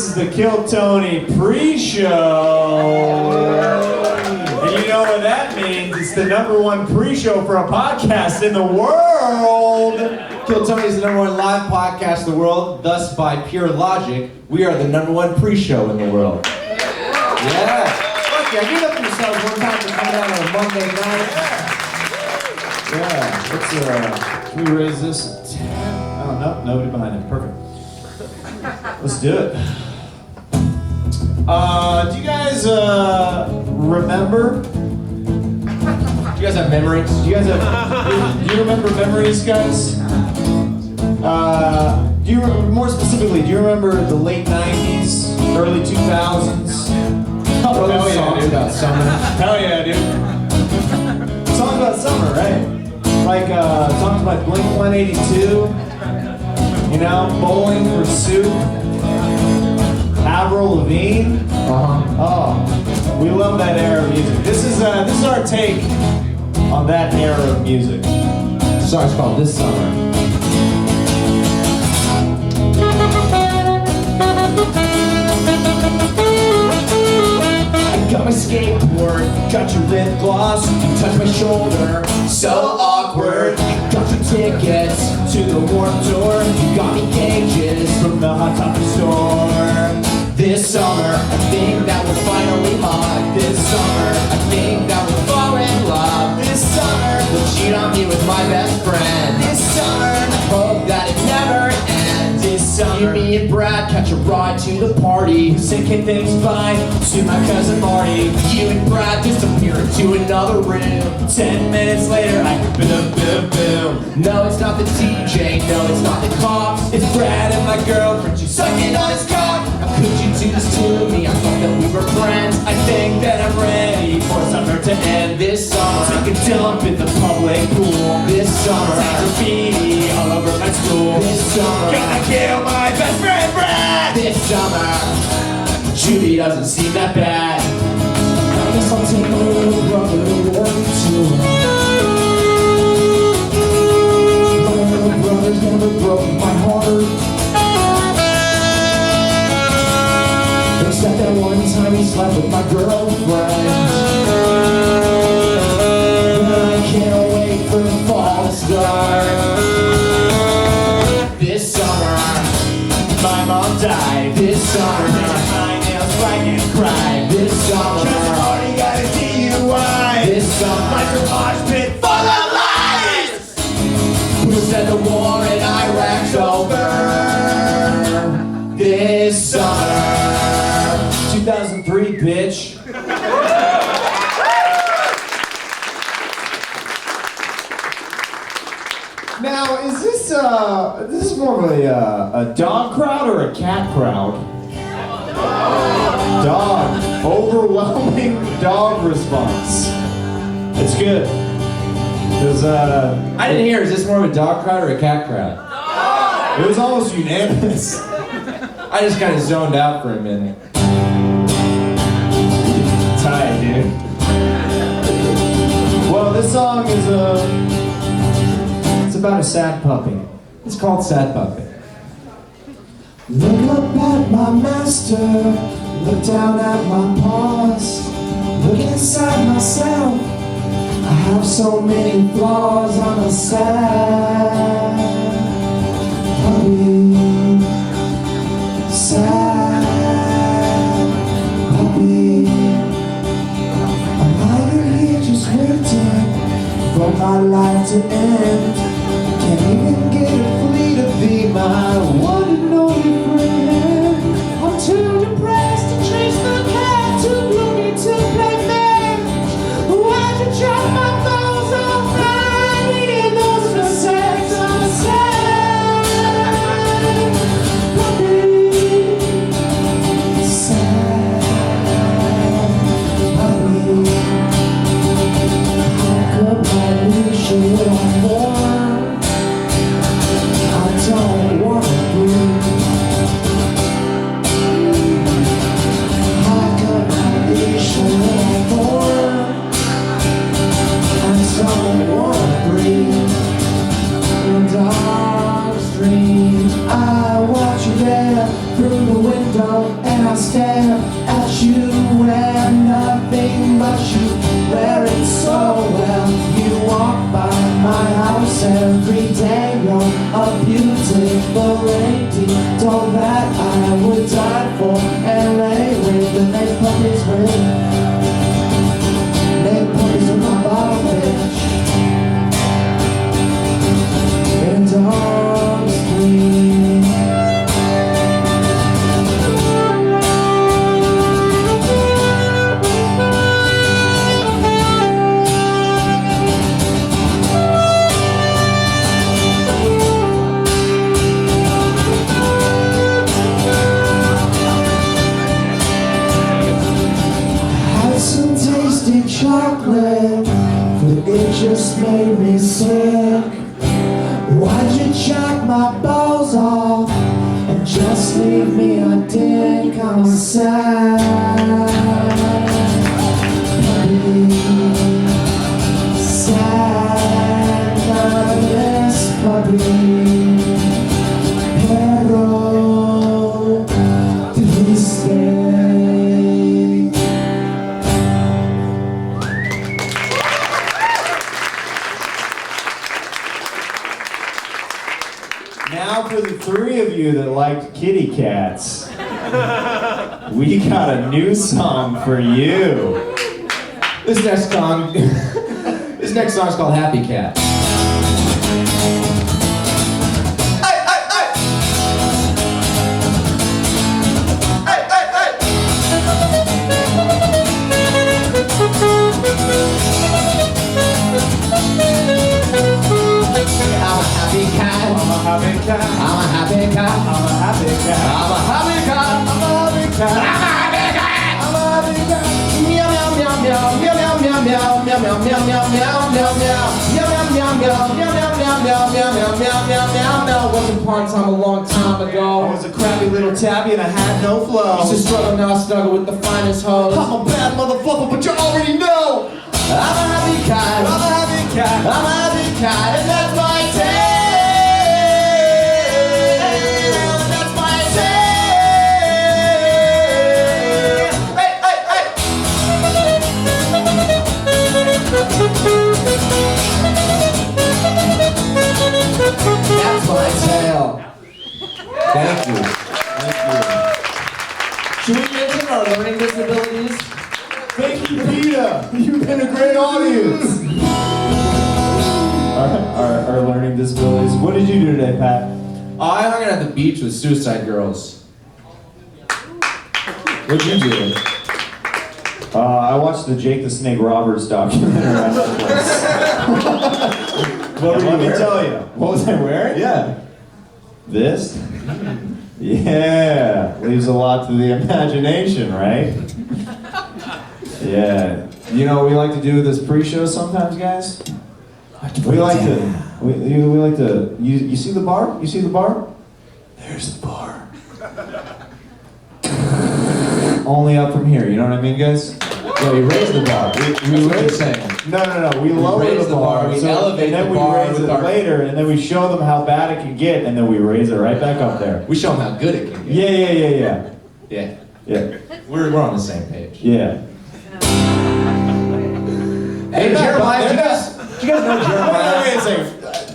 This is the Kill Tony pre-show. And you know what that means. It's the #1 pre-show for a podcast in the world. Kill Tony is the #1 live podcast in the world. Thus, by pure logic, we are the #1 pre-show in the world. Yeah. Fuck yeah, give it up for yourselves one time for coming out on a Monday night. Yeah. Can we raise this to 10? Oh, no, nobody behind him. Perfect. Let's do it. Do you guys remember? Do you guys have memories? Do you remember memories, guys? More specifically, do you remember the late 90s, early 2000s? Oh, hell yeah, dude. About summer. Hell yeah, dude. Songs about summer, right? Like songs about Blink-182, you know, Bowling for Soup, Avril Lavigne. Oh, we love that era of music. This is our take on that era of music. The song's called This Summer. Got my skateboard, got your lip gloss, you touch my shoulder, so awkward. Got your tickets to the Warped Tour, you got me gauges from the Hot Topic store. This summer, I think that we're finally hot. This summer, I think that we'll fall in love. This summer, we'll cheat on me with my best friend. This summer, I hope that it never ends. This summer, you, me, and Brad catch a ride to the party, saying things bye to my cousin Marty. You and Brad disappear into another room. 10 minutes later, I boom, boom, boom. No, it's not the DJ, no, it's not the cops. It's Brad and my girlfriend, she's sucking on his cock. How could you do this to me? I thought that we were friends. I think that I'm ready for summer to end. This summer, take a dump in the public pool. This summer, take graffiti all over my school. This summer, gonna kill my best friend Brad. This summer, Judy doesn't seem that bad. I guess I'll take my little brother to work too. My little brother's never broke my heart. Except that one time he slept with my girlfriend. And I can't wait for the fall to start. This summer, my mom died. This summer, my nails black and cry. This summer, cause I already got a DUI. This summer, my garage pit full of lies. Who said the war in Iraq's over? This summer, 2003, bitch. Now, is this more of a dog crowd or a cat crowd? Dog. Overwhelming dog response. It's good. I didn't hear, is this more of a dog crowd or a cat crowd? It was almost unanimous. I just kind of zoned out for a minute. Tight, dude. Well, this song is it's about a sad puppy. It's called Sad Puppy. Look up at my master, look down at my paws, look inside myself. I have so many flaws, I'm a sad puppy. Sad puppy. I'm lying here just waiting for my life to end. Can't even get a flea to be my one and only friend. I'm too depressed to chase the cat, too gloomy to play fair. Why'd you chop my balls off? I needed those for sex. I'm a sad puppy. Sad puppy. How could my leash a little more? I don't wanna breathe. through the window and I stare at you and nothing but you wear it so well. You walk by my house every day. You're a beautiful lady, told that I would die for and lay with the make puppies with. Make puppies with my bottle, bitch. And dogs bleed. Chocolate, but it just made me sick. Why'd you chop my balls off and just leave me a dick? I'm sad, puppy, sad, nervous puppy, pero triste. Now for the three of you that liked kitty cats, we got a new song for you. This next song is called Happy Cat. Wasn't part-time a long time ago. I was a crappy little tabby and I had no flow. Used to struggle, now I snuggle with the finest hoes. I'm a bad motherfucker, but you already know. I'm a happy cat. I'm a happy cat. I'm a happy cat, and that's my tale. That's my tale. Hey, hey, hey. That's my tale. Thank you. Should we mention our learning disabilities? Thank you, Peter. You've been a great audience. Our learning disabilities. What did you do today, Pat? I hung out at the beach with suicide girls. What'd you do? I watched the Jake the Snake Roberts documentary on Netflix. What were you Let me tell you. What was I wearing? Yeah. This? Yeah. Leaves a lot to the imagination, right? Yeah. You know what we like to do with this pre-show sometimes, guys? We like to. You see the bar? You see the bar? There's the bar. Only up from here. You know what I mean, guys? Yeah, we raise the bar. We raise it. No. We lower raise the bar. We elevate and then the bar we raise with it our... later, and then we show them how bad it can get, and then we raise it right back up there. We show them how good it can get. Yeah. We're on the same page. Yeah. Hey, Jeremiah, do you guys know Jeremiah? Wait a second.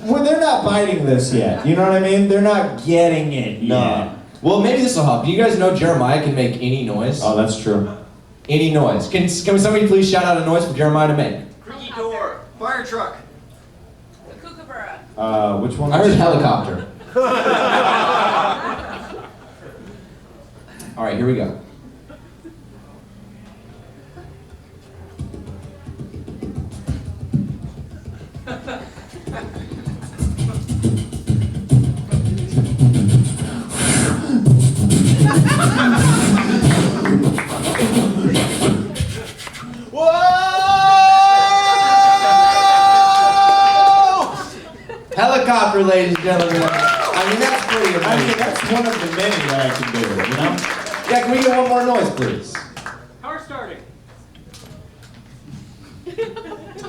Well, they're not biting this yet. You know what I mean? They're not getting it yet. No. Well, maybe this will help. Do you guys know Jeremiah can make any noise? Oh, that's true. Any noise. Can somebody please shout out a noise for Jeremiah to make? Creaky door. Fire truck. The kookaburra. Which one? I heard helicopter. All right, here we go. Helicopter, ladies and gentlemen. I mean, that's pretty amazing. I mean, that's one of the many that I can do, you know? Yeah, can we get one more noise, please? Car starting.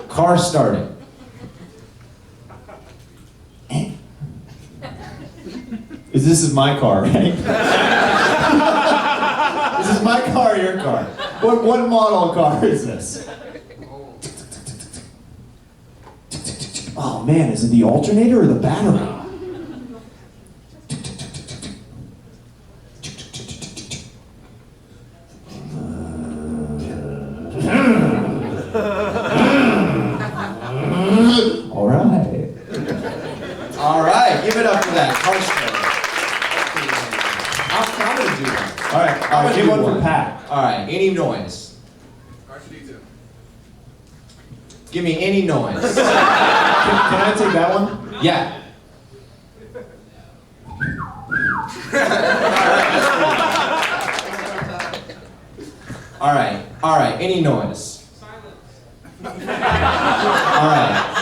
Car starting. This is my car, right? What model car is this? Oh man, is it the alternator or the battery? All right. All right, give it up for that. Kosta. I'm gonna do one. All right, I'm gonna give do one for Pat. All right, any noise. Give me any noise. Can I take that one? Yeah. All right, any noise. All right.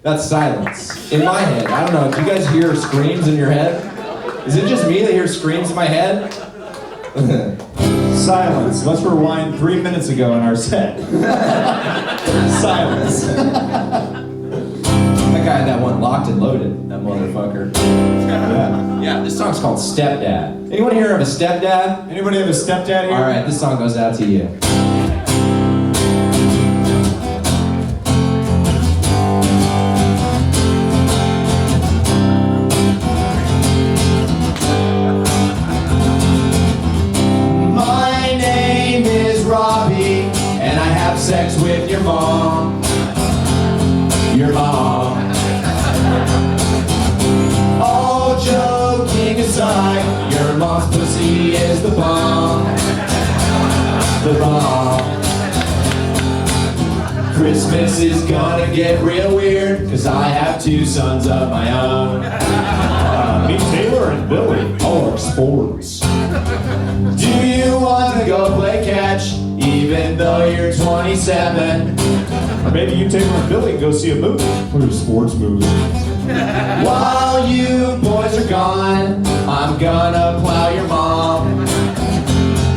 That's silence. In my head. I don't know. Do you guys hear screams in your head? Is it just me that hears screams in my head? Silence. Let's rewind 3 minutes ago in our set. Silence. That guy that one locked and loaded, that motherfucker. Yeah, this song's called Stepdad. Anyone here have a stepdad? Anybody have a stepdad here? Alright, this song goes out to you. My name is Robbie, and I have sex with your mom. Your mom. All joking aside, your mom's pussy is the bomb. The bomb. Christmas is gonna get real weird, cause I have 2 sons of my own. Meet Taylor and Billy. All are sports. Do you want to go play catch, even though you're 27? Or maybe you, Taylor and Billy, can go see a movie. Or a sports movie. While you boys are gone, I'm gonna plow your mom.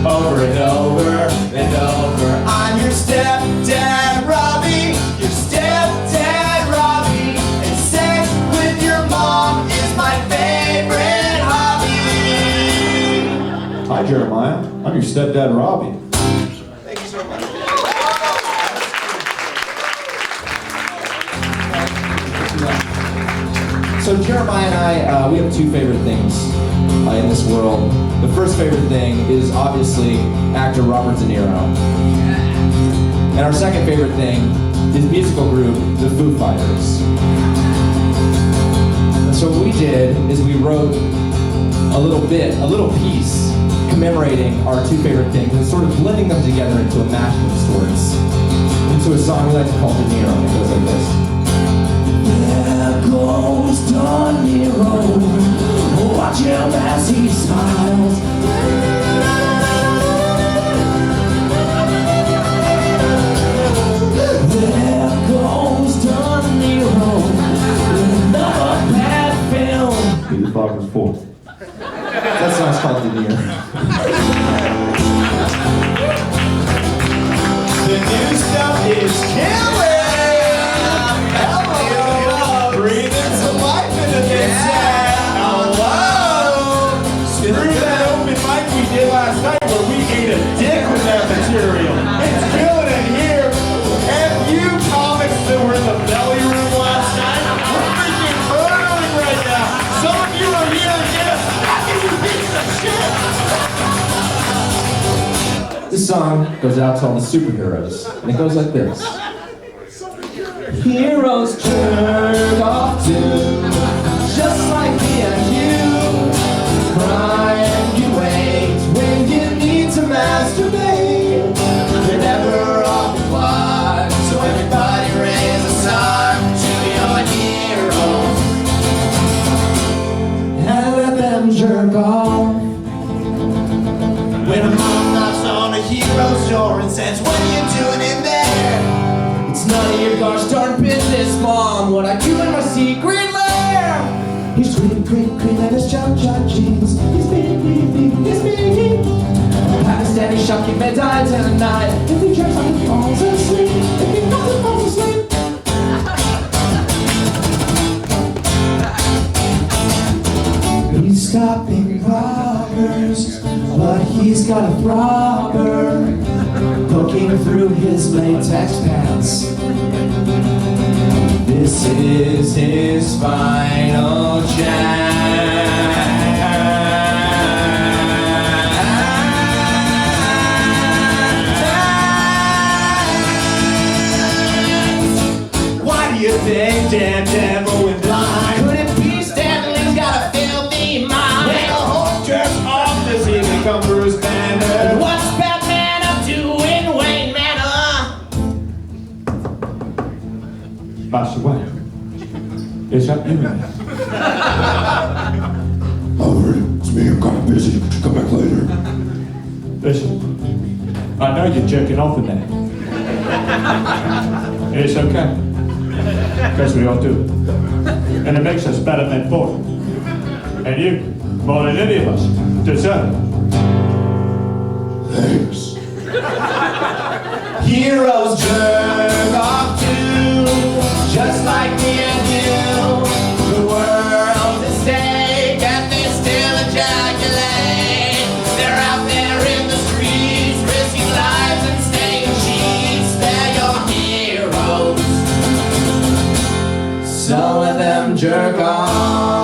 Over and over and over. I'm your stepdad, Robbie. Your stepdad, Robbie. And sex with your mom is my favorite hobby. Hi, Jeremiah. I'm your stepdad, Robbie. Thank you so much. So Jeremiah and I, we have 2 favorite things in this world. The first favorite thing is obviously actor Robert De Niro. And our second favorite thing is musical group The Foo Fighters. And so what we did is we wrote a little piece commemorating our 2 favorite things and sort of blending them together into a mashup of sorts. Into a song we like to call De Niro, and it goes like this. There goes De Niro, watch him as he smiles. There goes De Niro, another bad film. Be the Foster's 4. That song's called De Niro. The new stuff is killing! Hello! Breathe in some life into this set! Hello! Screw that open mic we did last night where we ate a dick with that material. It's killing in here! And you comics that were in the belly room last night, we're freaking burning right now! Some of you are here and get us back in you piece of shit! This song goes out to all the superheroes, and it goes like this. Heroes jerk off too, just like me and you. Cry and you wait when you need to masturbate. They're never off the clock, so everybody raise a song to your heroes. And let them jerk off. When a mom knocks on a hero's door and says, what are you doing in there? It's none of your gosh darn business, Mom. What I do in my secret lair. He's cream and his chop jeans. He's big. Pakistani shocking bed died tonight. If he drinks like he falls asleep. If he falls asleep. He's got a throbber poking through his latex pants. This is his final chance. Why do you think damn devil and blind? Could it be Stanley's got a filthy mind? Well, Hulk jerks off as he becomes Bruce Banner. What's Batman up to in Wayne Manor? Master Wayne, is that you? Alfred, it's me. I'm kind of busy. Come back later. Listen, I know you're jerking off in there. It's okay, because we all do. And it makes us better men for it. And you, more than any of us, deserve it. Thanks. Heroes jerk off too, just like me and you. The world's at stake and they still ejaculate. They're out there in the streets, risking lives and staying cheats. They're your heroes. Some of them jerk off.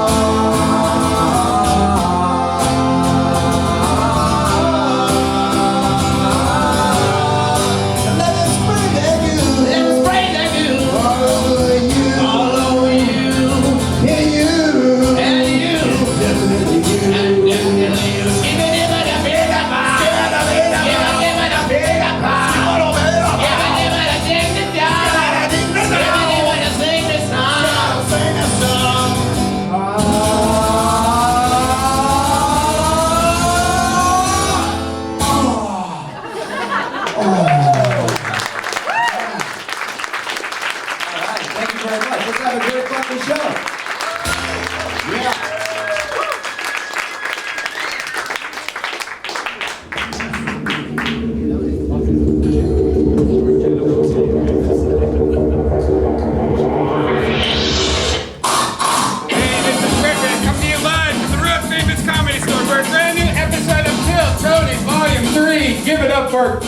Give it up for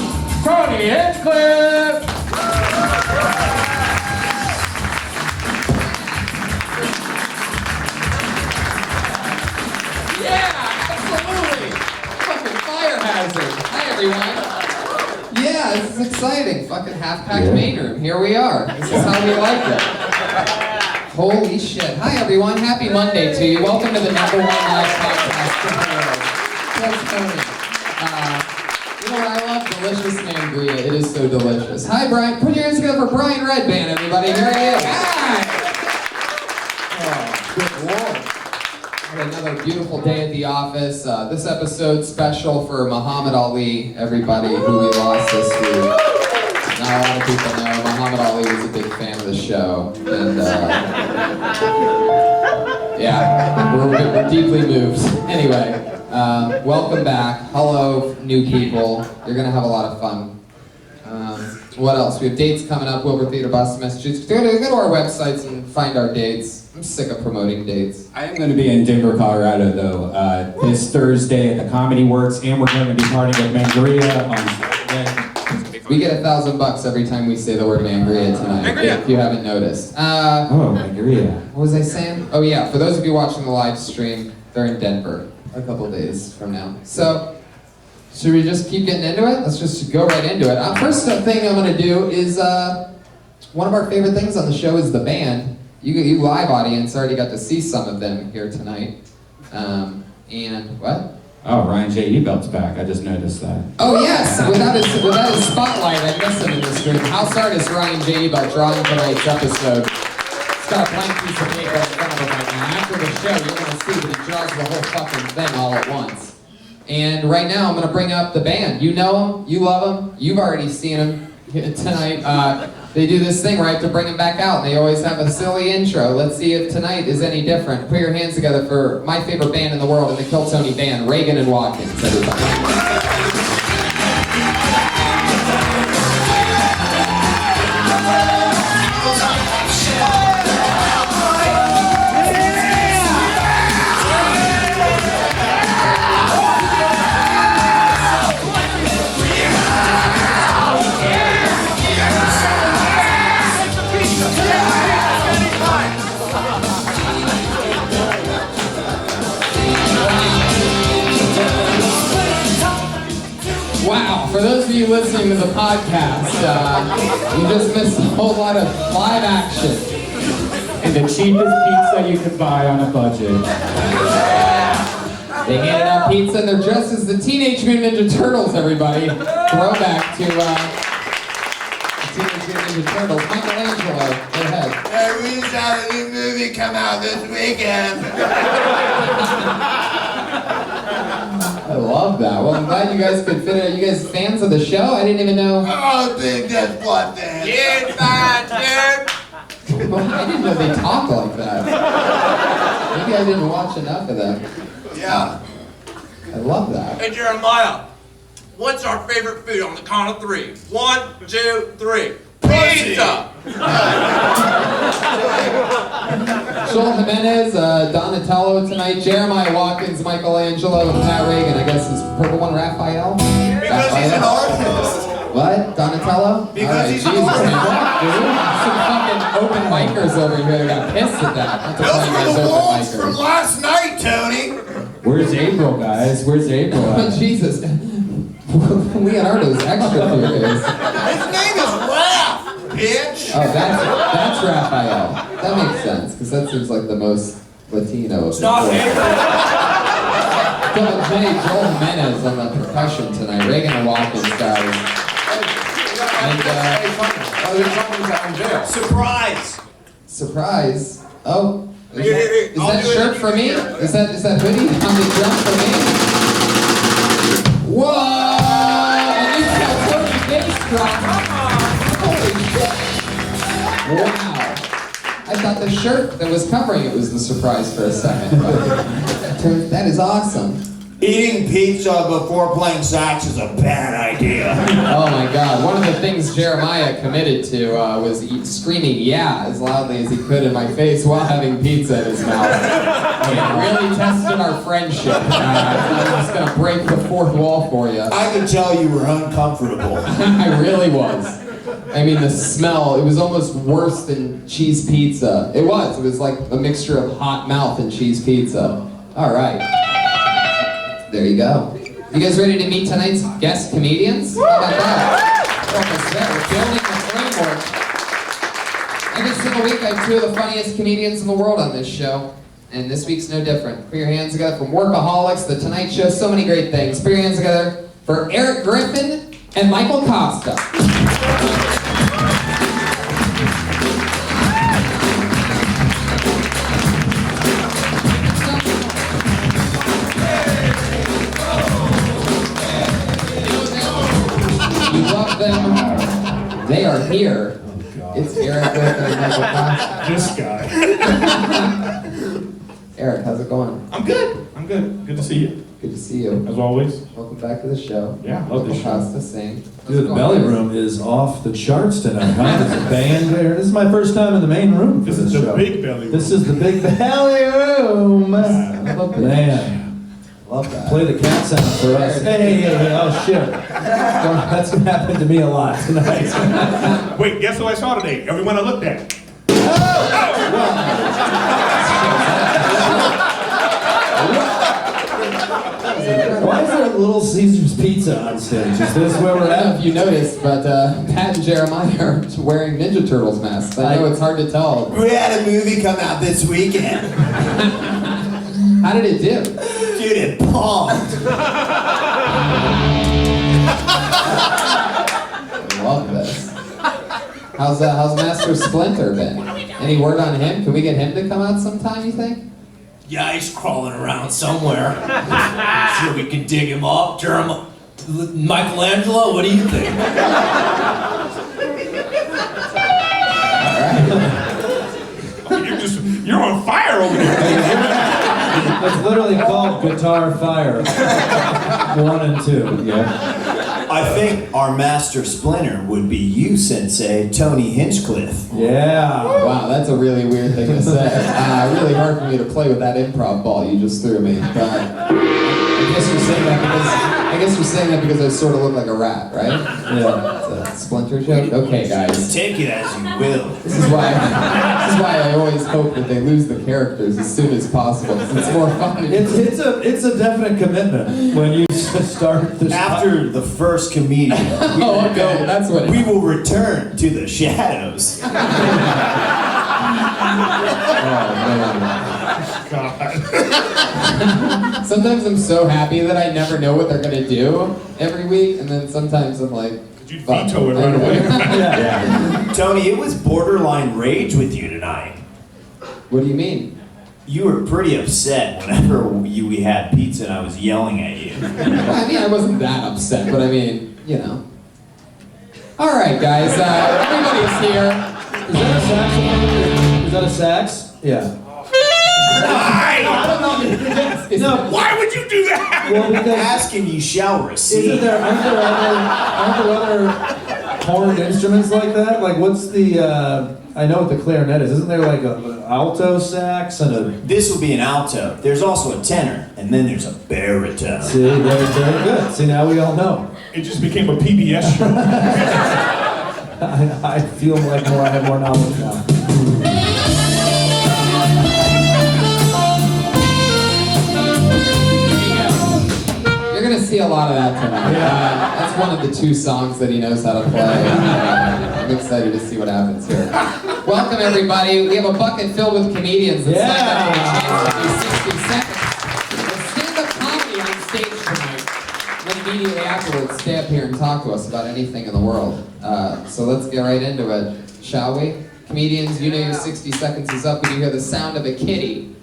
Tony Hinchcliffe! Yeah, absolutely! Fucking fire hazard. Hi, everyone. Yeah, this is exciting. Fucking half-packed main room. Here we are. This is how we like it. Holy shit. Hi, everyone. Happy Monday to you. Welcome to the #1 live podcast in the world. Thanks, Tony. You know what I love? Delicious sangria. It is so delicious. Hi, Brian. Put your hands together for Brian Redband, everybody. Here he is. Hi! Oh, good lord. Another beautiful day at the office. This episode special for Muhammad Ali, everybody who we lost this week. Not a lot of people know Muhammad Ali was a big fan of the show. And, yeah, we're deeply moved. Anyway. Welcome back. Hello, new people. You're gonna have a lot of fun. What else? We have dates coming up. Wilbur Theater, Boston, Massachusetts. Go to our websites and find our dates. I'm sick of promoting dates. I am going to be in Denver, Colorado, though, this Thursday at the Comedy Works, and we're going to be partying with Mangria on Saturday. We get $1,000 every time we say the word Mangria tonight. Mangria. If you haven't noticed. Oh, Mangria. What was I saying? Oh yeah. For those of you watching the live stream, they're in Denver a couple days from now. So, should we just keep getting into it? Let's just go right into it. First thing I'm going to do is, one of our favorite things on the show is the band. You live audience already got to see some of them here tonight. And what? Oh, Ryan J. Ebelt's back. I just noticed that. Oh yes, without his spotlight, I missed him in the stream. House artist Ryan J. Ebelt drawing tonight's episode. He's got a blank piece of paper in front of him right now. After the show, you're going to see that he draws the whole fucking thing all at once. And right now, I'm going to bring up the band. You know them, you love them, you've already seen them tonight. They do this thing, right, to bring them back out, and they always have a silly intro. Let's see if tonight is any different. Put your hands together for my favorite band in the world, and the Kill Tony Band, Reagan and Watkins, everybody. For those of you listening to the podcast, you just missed a whole lot of live action. And the cheapest pizza you could buy on a budget. They handed out pizza and they're dressed as the Teenage Mutant Ninja Turtles, everybody. Throwback to the Teenage Mutant Ninja Turtles. Michelangelo, go ahead. We just had a new movie come out this weekend. I love that. Well, I'm glad you guys could fit it. You guys fans of the show? I didn't even know. Oh, big that's what then. Yeah, fine, dude. Well, I didn't know they talk like that. Maybe I didn't watch enough of them. Yeah. I love that. Hey Jeremiah, what's our favorite food on the count of 3? 1, 2, 3. Pizza! Joel Jimenez, Donatello tonight, Jeremiah Watkins, Michelangelo, and Pat Reagan. I guess is purple one Raphael? Because he's an artist. What? Donatello? Because he's an Jesus, artist. man. Dude, some fucking open micers over here that got pissed at that. Not to Those call you were guys the open wolves from micers. last night, Tony. Where's April, guys? Where's April Oh, at? Jesus. Leonardo's extra furious. His name is Raph, bitch. Oh, that's Raphael. That makes sense, because that seems like the most Latino of the Stop four. it! Joel Jimenez on the percussion tonight. Reagan and Watkins, guys. And, Surprise! surprise. Oh, is Here, that I'll do it. shirt for me? Is that hoodie on the drum for me? Whoa! And you got Tony bass drum. Holy shit! Wow. I thought the shirt that was covering it was the surprise for a second. But that is awesome. Eating pizza before playing sax is a bad idea. Oh my God! One of the things Jeremiah committed to was screaming "yeah" as loudly as he could in my face while having pizza in his mouth. It really tested our friendship. I was gonna break the fourth wall for you. I could tell you were uncomfortable. I really was. I mean, the smell, it was almost worse than cheese pizza. It was like a mixture of hot mouth and cheese pizza. All right. There you go. You guys ready to meet tonight's guest comedians? How about that? Almost there. We're building the framework. Every single week I have 2 of the funniest comedians in the world on this show. And this week's no different. Put your hands together from Workaholics, The Tonight Show, so many great things. Put your hands together for Erik Griffin and Michael Kosta. You love them. They are here. It's Erik Griffin and Michael Kosta. This guy. Erik, how's it going? I'm good. I'm good. Good to see you. Good to see you. As always. Welcome back to the show. Yeah, love this show. Costa, same. Dude, the belly room is off the charts tonight, huh? There's a band there. This is my first time in the main room for This this is the show. big belly room. This is the big belly room. Man. Love that. Play the cat sound for us. Hey, oh shit. That's gonna happen to me a lot tonight. Wait, guess who I saw today? Everyone I looked at. Why is there a Little Caesar's Pizza on stage? Is this where I we're don't know at? if you noticed, but Pat and Jeremiah are wearing Ninja Turtles masks. I know it's hard to tell. We had a movie come out this weekend. How did it do? Dude, it bombed. I love this. How's Master Splinter been? Any word on him? Can we get him to come out sometime, you think? Yeah, he's crawling around somewhere. Sure we can dig him up. Michelangelo, what do you think? You're on fire over there. It's literally called Guitar Fire. 1 and 2, yeah. I think our master splinter would be you, Sensei, Tony Hinchcliffe. Yeah. Wow, that's a really weird thing to say. Really hard for me to play with that improv ball you just threw me. But I guess you're saying that because I sort of look like a rat, right? Yeah. So Splinter joke? Okay, guys. Take it as you will. This is why I always hope that they lose the characters as soon as possible, 'cause it's more fun. It's a definite commitment when you start this. After the first comedian, That's what we will return to the shadows. Oh, man. Sometimes I'm so happy that I never know what they're gonna do every week, and then sometimes I'm like, Did you veto it right away? Yeah. Tony, it was borderline rage with you tonight. what do you mean? You were pretty upset whenever we had pizza and I was yelling at you. Well, I mean, I wasn't that upset, but I mean, you know. All right, guys, everybody's here. Is that a saxophone? Is that a sax? Yeah. Why? I don't know. No. Why would you do that? Well, because Ask and you shall receive. aren't there other horned instruments like that? Like, what's the? I know what the clarinet is. Isn't there like an alto sax and a? This will be an alto. There's also a tenor, and then there's a baritone. See, very good. See, now we all know. It just became a PBS show. I feel like I have more knowledge now. You're gonna see a lot of that tonight. That's one of the 2 songs that he knows how to play. I'm excited to see what happens here. Welcome, everybody. We have a bucket filled with comedians that signed up for a chance to do 60 seconds. It's stand-up comedy on stage tonight. And then immediately afterwards, stay up here and talk to us about anything in the world. So let's get right into it, shall we? Comedians, you know your 60 seconds is up when you hear the sound of a kitty.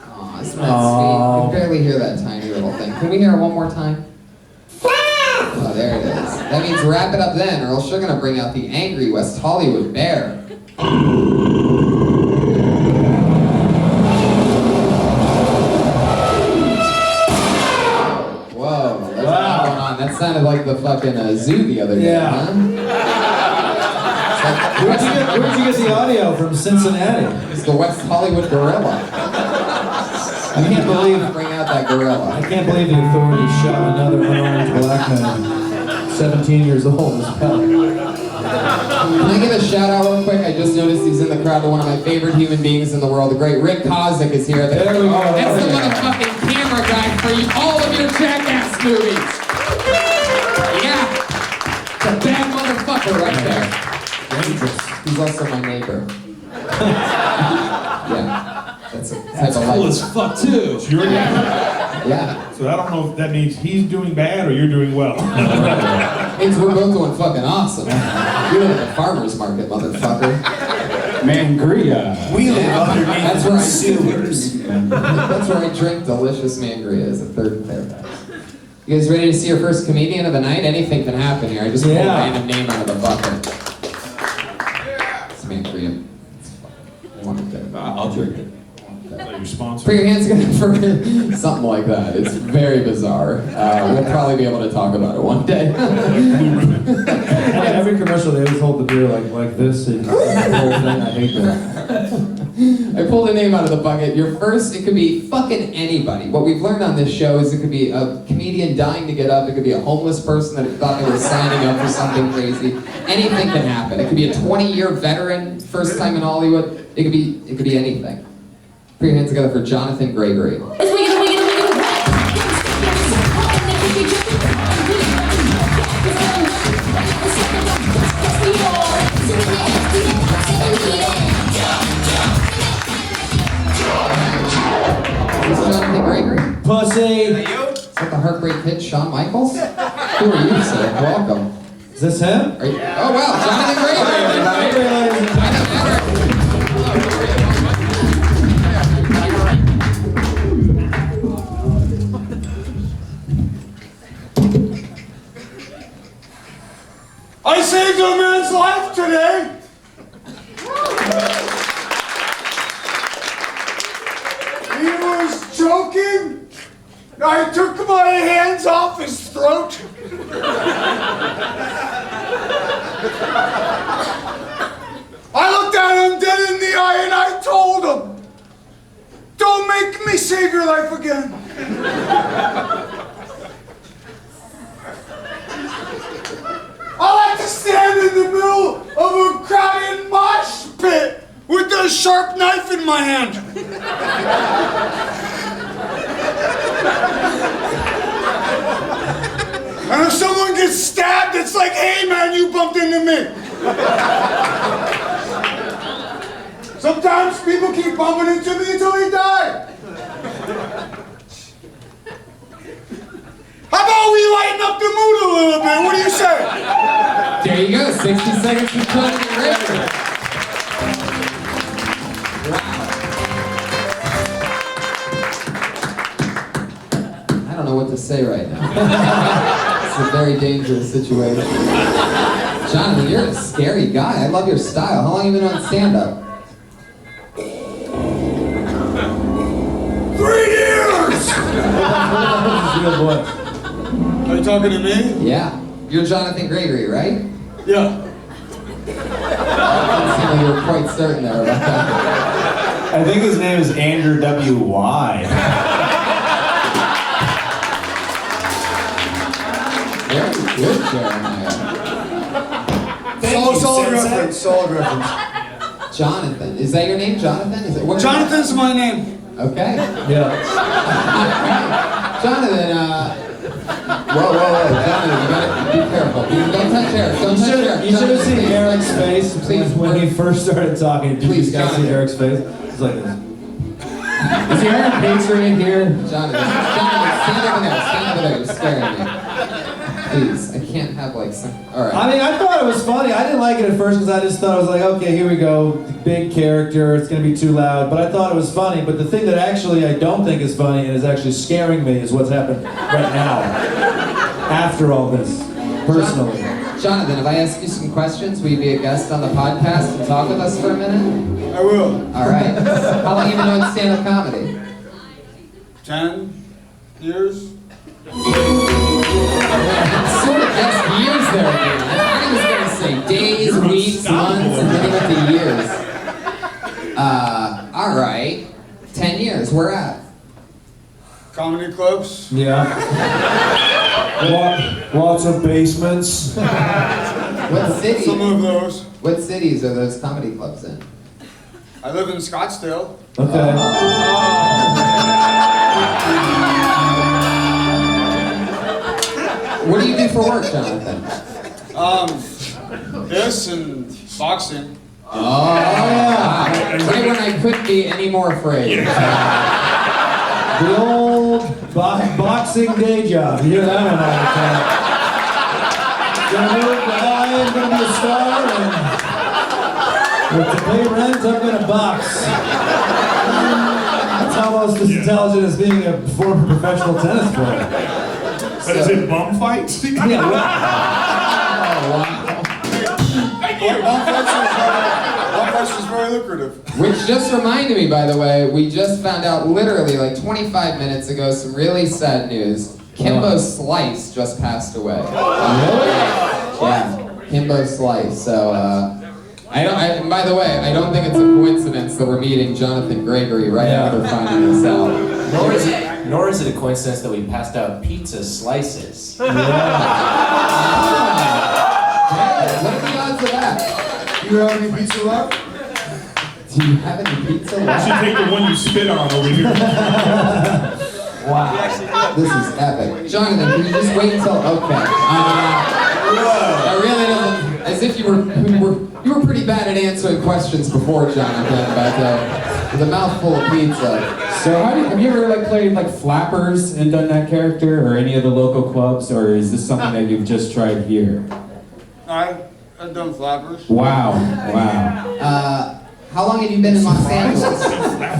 Aw, isn't that sweet? You can barely hear that tiny little thing. Can we hear it one more time? Oh, there it is. That means wrap it up then, or else you're gonna bring out the angry West Hollywood bear. Whoa, that's what's going on. That sounded like the fucking zoo the other day, Yeah. huh? Where'd you get the audio from Cincinnati? It's the West Hollywood gorilla. I can't believe Bring out that gorilla. I can't believe the authorities shot another unarmed black man, 17 years old as well. Can I give a shout out real quick? I just noticed he's in the crowd to one of my favorite human beings in the world. The great Rick Kosta is here. There we go. That's the motherfucking camera guy for all of your Jackass movies. Yeah. It's a bad motherfucker right there. He's also my neighbor. Yeah. That's a type of Cool life. as fuck too. It's your name. Yeah. So I don't know if that means he's doing bad or you're doing well. Means we're both doing fucking awesome. You're at the farmer's market, motherfucker. Mangria. We live That's underneath right. the sewers. That's where I drink delicious mangria as a third and Fairfax. You guys ready to see your first comedian of the night? Anything can happen here. I just pulled a random name out of the bucket. It's mangria. I want it there. I'll drink it. Is that your sponsor? Put your hands together for something like that. It's very bizarre. We'll probably be able to talk about it one day. Every commercial they always hold the beer like this and the whole thing. I hate that. I pulled a name out of the bucket. Your first, it could be fucking anybody. What we've learned on this show is it could be a comedian dying to get up. It could be a homeless person that thought they were signing up for something crazy. Anything can happen. It could be a 20-year veteran, first time in Hollywood. It could be anything. Put your hands together for Jonathan Gregory. Is this Jonathan Gregory? Pussy. Is that the heartbreak hit Shawn Michaels? Who are you, sir? Welcome. Is this him? Are you, oh wow, Jonathan Gregory, I saved a man's life today. He was choking. I took my hands off his throat. I looked at him dead in the eye and I told him, "Don't make me save your life again." I like to my hand. And if someone gets stabbed, it's like, hey man, you bumped into me. Sometimes people keep bumping into me until they die. How about we lighten up the mood a little bit? What do you say? There you go, 60 seconds to Tony Griffin. I don't know what to say right now. It's a very dangerous situation. Jonathan, you're a scary guy. I love your style. How long have you been on stand-up? 3 years! Are you talking to me? Yeah. You're Jonathan Gregory, right? Yeah. I seem like you were quite certain there about that. I think his name is Andrew W.Y. Very good, Jeremiah. Solid reference, solid reference. Jonathan. Is that your name, Jonathan? Is it, what Jonathan's my name. Okay. Yeah. Jonathan, whoa, Jonathan, you gotta be careful. Don't touch Eric. Don't touch Eric. You should have seen Please. Eric's face Please. when he first started talking. Did you Please, guys see Jonathan. Eric's face? It's like this. Is there a pizza in here? Jonathan, stand over there. Stand over there. You're scaring me. Please, I can't have like some. All right. I mean, I thought it was funny. I didn't like it at first because I just thought I was like, okay, here we go, big character, it's gonna be too loud. But I thought it was funny. But the thing that actually I don't think is funny and is actually scaring me is what's happened right now. After all this, personally. Jonathan, if I ask you some questions, will you be a guest on the podcast and talk with us for a minute? I will. All right. How long have you been doing stand-up comedy? 10 years. Sort of just years there, dude. I thought he was gonna say days, weeks, months, and then he went to years. All right. 10 years. Where at? Comedy clubs. Yeah. Lots of basements. What city? Some of those. What cities are those comedy clubs in? I live in Scottsdale. Okay. What do you do for work, Jonathan? This and boxing. Oh, yeah. Right when I couldn't be any more afraid. The old boxing day job. You hear that one all the time. Gonna work to LA, I'm gonna be a star, and to pay rent, I'm gonna box. That's almost as intelligent as being a former professional tennis player. But is it bum fights? Yeah, well, Oh, wow. One fight is very lucrative. Which just reminded me, by the way, we just found out literally like 25 minutes ago some really sad news. Kimbo Slice just passed away. Yeah, Kimbo Slice. So, and by the way, I don't think it's a coincidence that we're meeting Jonathan Gregory right after finding this out. Nor is it a coincidence that we passed out pizza slices. Hey, what are the odds of that? You have any pizza left? Do you have any pizza I left? should take the one you spit on over here. Wow. This is epic. Jonathan, can you just wait until, okay. I really don't, as if you were pretty bad at answering questions before, Jonathan, but with a mouthful of pizza. So have you ever like played like Flappers and done that character, or any of the local clubs, or is this something that you've just tried here? I've done flappers. Wow. How long have you been in Los Angeles?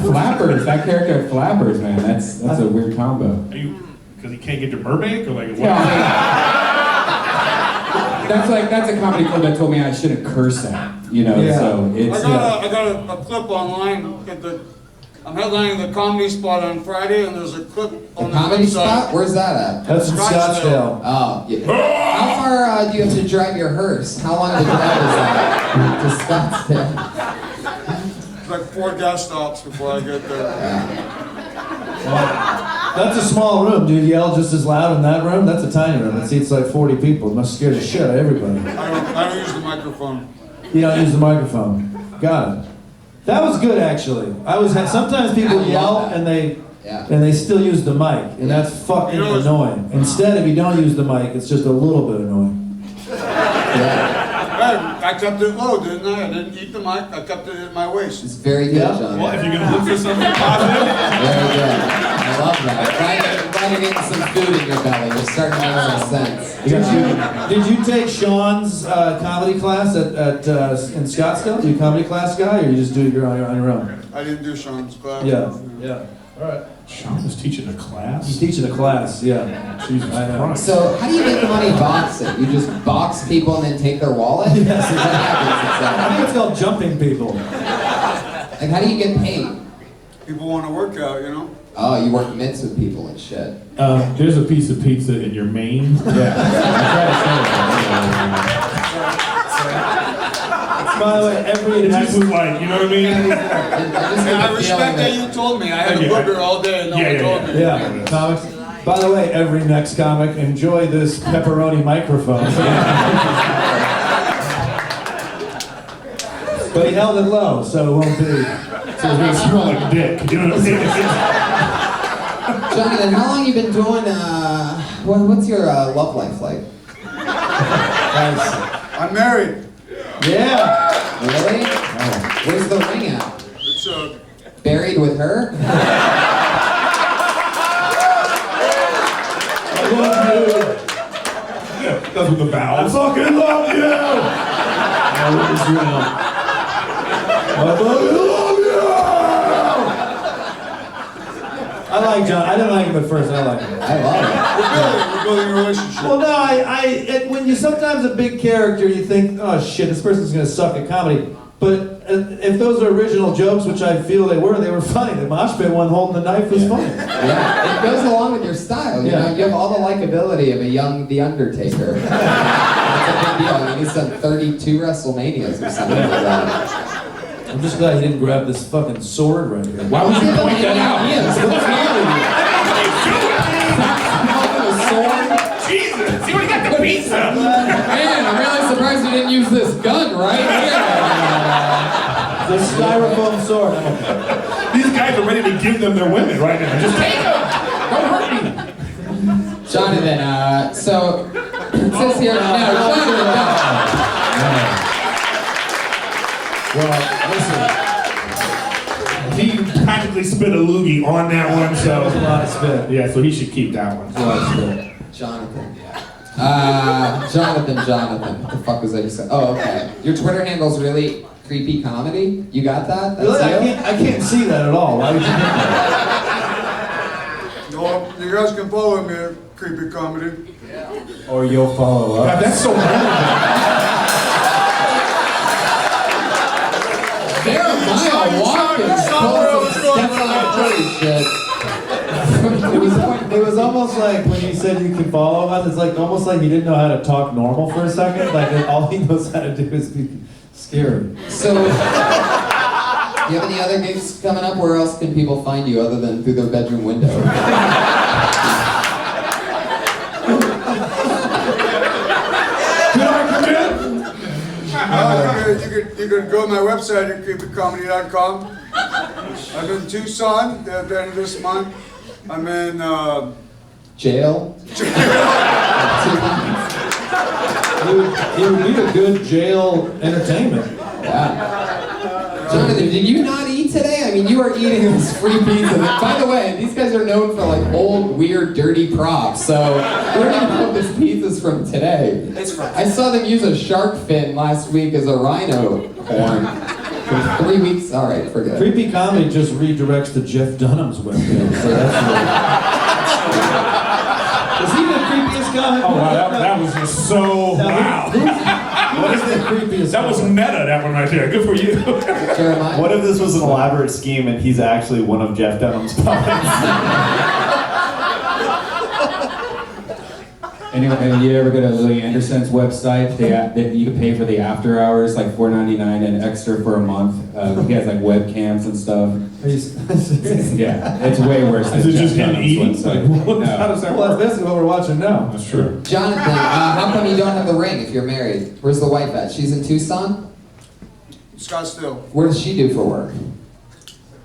Flappers, that character of Flappers, man, that's a weird combo. Are you, because he can't get to Burbank, or like what? Yeah, that's a comedy club that told me I shouldn't curse at, you know. Yeah. So it's I got a clip online. I'm headlining the comedy spot on Friday, and there's a clip on the Comedy website. spot? Where's that at? that's in Scottsdale. Oh, yeah. How far do you have to drive your hearse? How long of a drive is that to Scottsdale? It's like 4 gas stops before I get there. That's a small room. Do you yell just as loud in that room? That's a tiny room. It seats like 40 people. It must scare the shit out of everybody. I don't use the microphone. You don't use the microphone. Got it. That was good, actually. Sometimes people I love yell that. and they Yeah. and they still use the mic, and that's fucking You know, it's- annoying. Instead, if you don't use the mic, it's just a little bit annoying. I kept it low, didn't I? I didn't eat the mic. I kept it in my waist. It's very good, Yeah. John. Well, if you're gonna look for something positive, Very good. I love that. Glad you're getting some food in your belly. You're starting to make some sense. Did you take Sean's comedy class at in Scottsdale? Do you comedy class guy, or you just do it on your own? I didn't do Sean's class. Yeah. All right. Sean was teaching a class. He's teaching a class. Yeah. Jesus I know. Christ. So, how do you make money boxing? You just box people and then take their wallet? Yes. What happens I exactly? think it's called jumping people. Like, how do you get paid? People want to work out, you know? Oh, you work mitts with people and shit. There's a piece of pizza in your main. By the way, every That's like, you know what I mean? I respect that you told me. I had a burger all day and no one told me. Yeah, comics. By the way, every next comic, enjoy this pepperoni microphone. But he held it low, so it won't be. So it's gonna smell like dick. You know what I'm saying? Jonathan, how long you been doing, what's your love life like? I'm married. Yeah. Really? Where's the ring at? It's Buried with her? I love you. That's what the I vows. fucking love you. That was real. I fucking love you. I like John. I didn't like him at first. I like him. I love we're building a relationship. Well, no, when you sometimes a big character, you think, oh shit, this person's gonna suck at comedy. But if those are original jokes, which I feel they were funny. The mosh pit one holding the knife was funny. it. Yeah, it goes along with your style. You know, you have all the likability of a young The Undertaker. That's a big deal. I mean, he's done 32 WrestleManias or something like that. I'm just glad he didn't grab this fucking sword right here. Why would you point that out? Yes, what's wrong with you? Jesus, you already got the pizza. Man, I'm really surprised you didn't use this gun right here. The styrofoam sword. These guys are ready to give them their women right now. Just take them. Don't hurt me. Jonathan, so it says here, no, Jonathan, no. Well, listen. He practically spit a loogie on that one, so That was a lot of spit. yeah, so he should keep that one. A lot of spit. Jonathan. Jonathan. What the fuck was I just saying? Oh, okay. Your Twitter handle's really creepy comedy? You got that? That's Really? you? I can't see that at all. Why would you think that? Well, you guys can follow me at Creepy Comedy. Or you'll follow God, up. that's so relevant. Jeremiah Watkins posted Stefan Curry shit. It was almost like when you said you could follow us, it's like almost like he didn't know how to talk normal for a second. Like all he knows how to do is be scary. So, do you have any other gigs coming up? Where else can people find you other than through their bedroom window? You could go to my website at creepycomedy.com. I'm in Tucson at the end of this month. I'm in Jail? He would be a good jail entertainment. Yeah. Jonathan, did you not eat today? I mean, you are eating this free pizza. By the way, these guys are known for like old, weird, dirty props. So we don't even know if this pizza's from today. It's from. I saw them use a shark fin last week as a rhino horn. For 3 weeks. All right, forget it. Creepy Comedy just redirects to Jeff Dunham's webpage. So that's is he the creepiest guy? Oh wow, that was just so wow. What is the creepiest? That was meta, that one right there. Good for you. Jeremiah? What if this was an elaborate scheme and he's actually one of Jeff Dunham's puppets? Anyway, you ever go to Louis Anderson's website? You can pay for the after hours, like $4.99 and extra for a month. He has like webcams and stuff. Yeah, it's way worse than Is it Jeff just him Dunham's eating? website. Like, how No. does that Well, work? that's basically what we're watching now. That's true. Jonathan, how come you don't have the ring if you're married? Where's the wife at? She's in Tucson? Scottsdale. What does she do for work?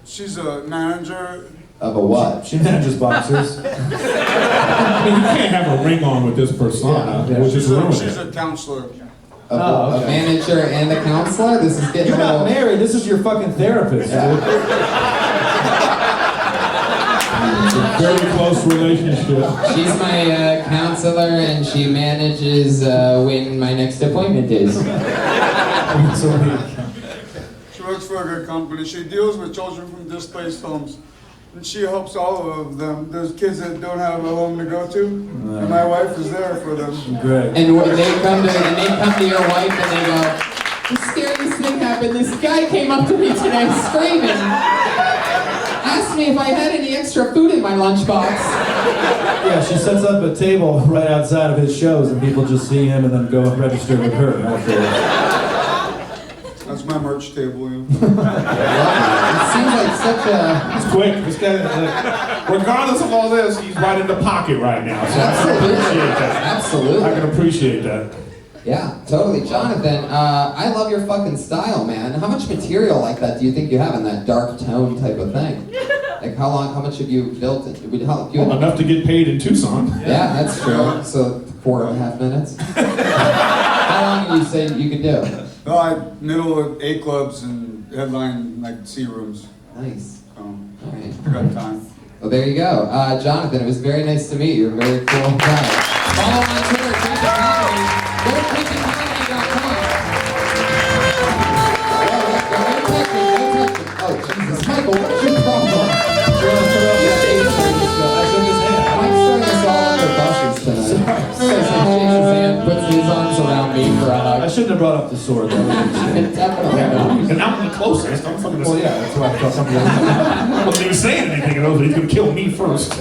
She's a manager. Of a what? She manages boxers. I mean, you can't have a ring on with this persona, which is ruining She's it. a counselor. A manager and a counselor? This is getting You're a not little... married. This is your fucking therapist. Dude. Very close relationship. She's my counselor, and she manages when my next appointment is. She works for a good company. She deals with children from displaced homes. And she helps all of them. There's kids that don't have a home to go to. And my wife is there for them. Great. And when they come to your wife and they go, the scariest thing happened. This guy came up to me today screaming, asked me if I had any extra food in my lunchbox. Yeah, she sets up a table right outside of his shows, and people just see him and then go register with her afterwards. That's my merch table. It seems like such a... It's quick. This guy, regardless of all this, he's right in the pocket right now. So I can appreciate that. Absolutely. I can appreciate that. Yeah, totally. Jonathan, I love your fucking style, man. How much material like that do you think you have in that dark tone type of thing? Like how much have you built it? Enough to get paid in Tucson. Yeah, that's true. So 4.5 minutes. How long do you say you could do? No, I middle of A clubs and headline like C rooms. Nice. All right. I got time. Well, there you go. Jonathan, it was very nice to meet you. You're a very cool guy. Follow him on Twitter, Griffin Comedy. Go to GriffinComedy.com. Oh, Jesus. Michael, what's your problem? Mike's throwing us all under buses tonight. Shakes his hand, puts his arms around me for a hug. I shouldn't have brought up the sword, though. Definitely not. And I'm the closest. I'm fucking Well, yeah, that's why I thought something else. I wasn't even saying anything. He's going to kill me first.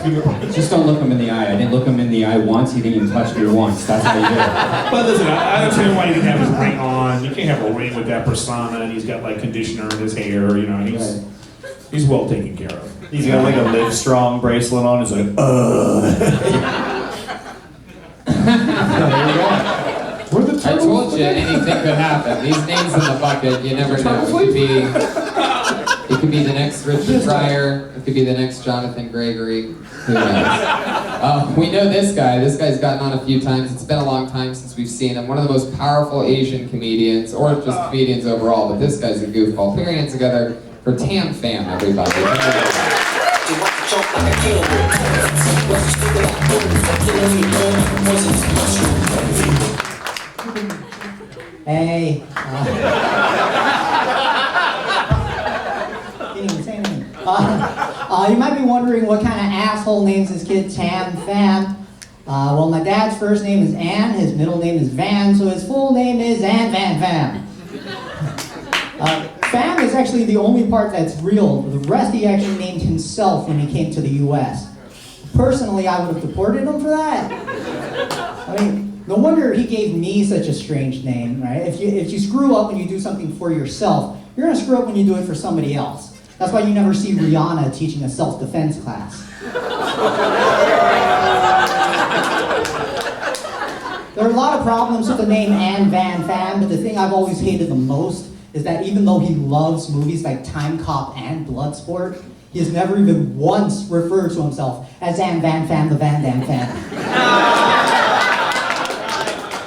Just don't look him in the eye. I didn't look him in the eye once. He didn't even touch me once. That's how you do it. But listen, I understand why he didn't have his ring on. You can't have a ring with that persona, and he's got like conditioner in his hair. You know, he's well taken care of. He's got like a Live Strong bracelet on. He's like, I told you anything could happen. These names in the bucket, you never know. It could be the next Richard Pryor. It could be the next Jonathan Gregory. Who knows? We know this guy. This guy's gotten on a few times. It's been a long time since we've seen him. One of the most powerful Asian comedians, or just comedians overall, but this guy's a goofball. Put your hands together for Tam Fam, everybody. Hey. Didn't even say anything. You might be wondering what kind of asshole names his kid Tam Fam. Well, my dad's first name is Ann, his middle name is Van, so his full name is Ann Van Fam. Fam is actually the only part that's real. The rest he actually named himself when he came to the U.S. Personally, I would have deported him for that. I mean, no wonder he gave me such a strange name, right? If you screw up when you do something for yourself, you're gonna screw up when you do it for somebody else. That's why you never see Rihanna teaching a self-defense class. There are a lot of problems with the name Ann Van Fam, but the thing I've always hated the most is that even though he loves movies like Time Cop and Bloodsport, he has never even once referred to himself as Ann Van Fam, the Van Dam Fam.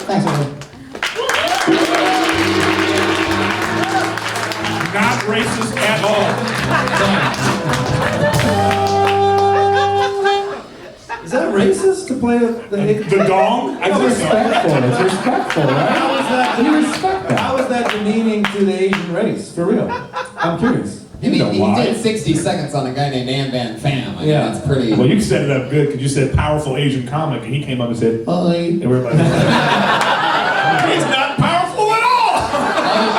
Thanks, everyone. Not racist at all. Is that racist to play the dong? It's respectful. It's respectful, right? How is that? You respect that. How is that demeaning to the Asian race? For real. I'm curious. I mean, he did 60 seconds on a guy named Ann Van Fam. I mean, that's pretty... Well, you set it up good because you said powerful Asian comic, and he came up and said, "Hi," and we're like, "He's not powerful at all."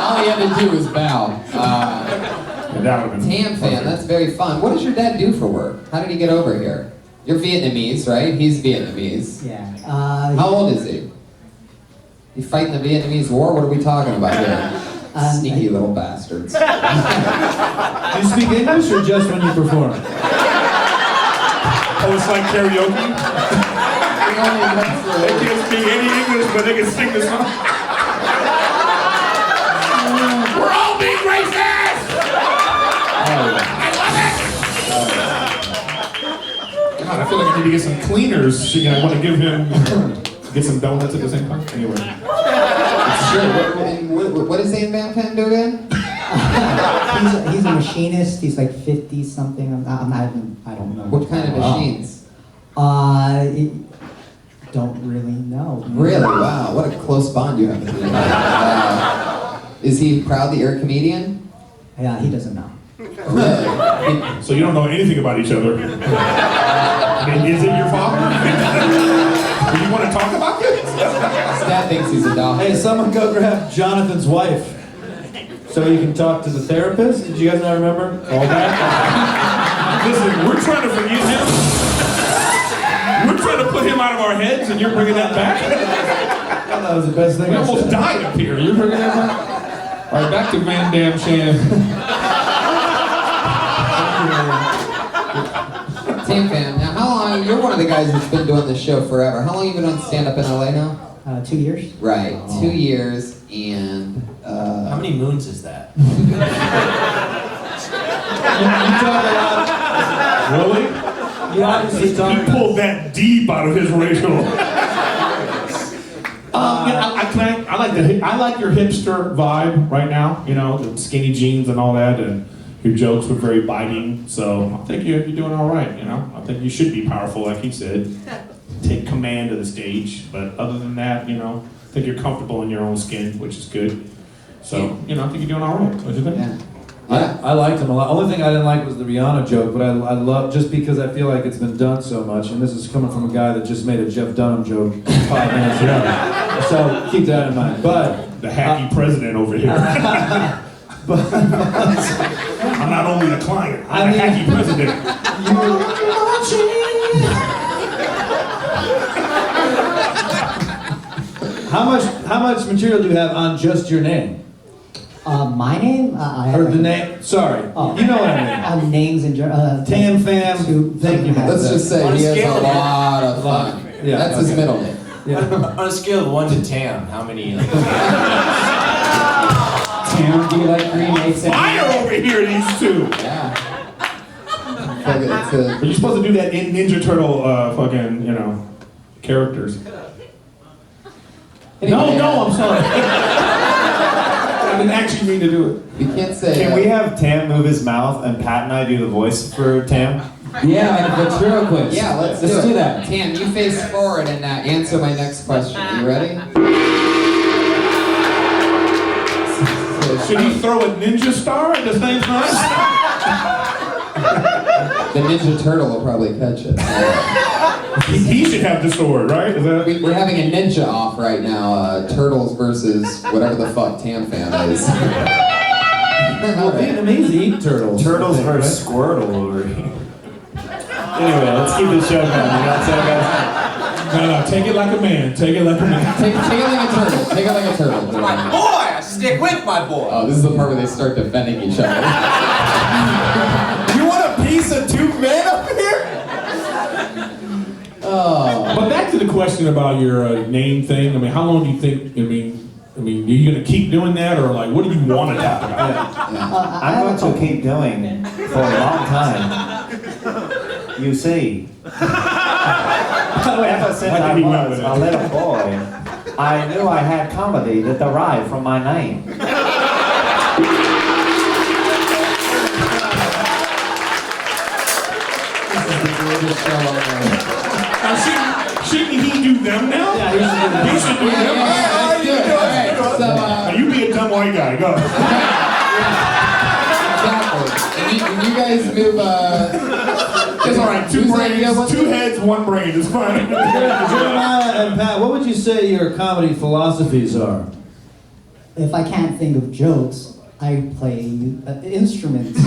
All he had to do was bow. Tam Fam, that's very fun. What does your dad do for work? How did he get over here? You're Vietnamese, right? He's Vietnamese. Yeah. How old is he? You fighting the Vietnamese war? What are we talking about here? Sneaky little bastards. Do you speak English or just when you perform? Oh, it's like karaoke? They can't speak any English, but they can sing the song. We're all being feel like I need to get some cleaners. I want to give him, get some donuts at the same time. Anyway. Sure. What does Zane Van Pen do again? He's a machinist. He's like 50 something. I don't know. What kind of machines? Don't really know. Really? Wow. What a close bond you have with him. Is he proud that you're a comedian? Yeah, he doesn't know. Really? So you don't know anything about each other. I mean, is it your father? Do you want to talk about this? His dad thinks he's a dog. Hey, someone go grab Jonathan's wife so you can talk to the therapist. Did you guys not remember all that? Listen, we're trying to forgive him. We're trying to put him out of our heads, and you're bringing that back? That was the best thing We I almost said. died up here. You're bringing that back? All right, back to Van Dam Sham. Tam Fam, now how long, you're one of the guys that's been doing this show forever. How long have you been on stand-up in LA now? 2 years. Right, 2 years, and How many moons is that? Really? You obviously He talk pulled that deep out of his racial. I like your hipster vibe right now. You know, the skinny jeans and all that, and your jokes were very biting. So I think you're doing all right. You know, I think you should be powerful, like he said. Take command of the stage. But other than that, you know, I think you're comfortable in your own skin, which is good. So you know, I think you're doing all right. What do you think? yeah. I liked him a lot. Only thing I didn't like was the Rihanna joke, but I love, just because I feel like it's been done so much, and this is coming from a guy that just made a Jeff Dunham joke 5 minutes ago. So keep that in mind. But The hacky president over here. I'm not only the client, I'm the hacky president. how much material do you have on just your name? My name? I Or have the name? Sorry, Oh. you know what I mean. names in general. Tam Fam. Thank you, man. Let's just say On a he has scale a of- lot of fun. Yeah, That's his okay. middle name. Yeah. On a scale of 1 to Tam, how many? Like, Tam, do you like green eggs? Fire over here, these two. Yeah. It's a, But you're supposed to do that in Ninja Turtle, fucking, you know, characters. anyway, No, I'm sorry. I didn't actually mean to do it. We can't say. can we have Tam move his mouth and Pat and I do the voice for Tam? Yeah, like ventriloquist. Yeah, let's do that. Tam, you face forward and answer my next question. You ready? Should he throw a ninja star at the same time? The Ninja Turtle will probably catch it. He should have the sword, right? Is that? We're having a ninja off right now. Turtles versus whatever the fuck Tam Fam is. Well, Vietnamese eat turtles. Turtles versus Squirtle over here. Anyway, let's keep the show going. You know what I'm saying, guys? No, take it like a man. Take it like a man. Take it like a turtle. Take it like a turtle. My boy! I stick with my boy! Oh, this is the part where they start defending each other. You want a piece of 2 men up here? Oh. But back to the question about your name thing. I mean, how long do you think? I mean, are you gonna keep doing that, or like, what do you want to talk about? I'm going to keep doing for a long time. You see. Ever since I was a little boy, I knew I had comedy that derived from my name. Now, shouldn't he do them now? Yeah, he should do them. Let's do it. All right. So, Now, you be a dumb white guy. Go. exactly. And you guys move. It's all right. 2 brains, 2 heads, 1 brain. It's fine. Jeremiah and Pat, what would you say your comedy philosophies are? If I can't think of jokes, I play instruments.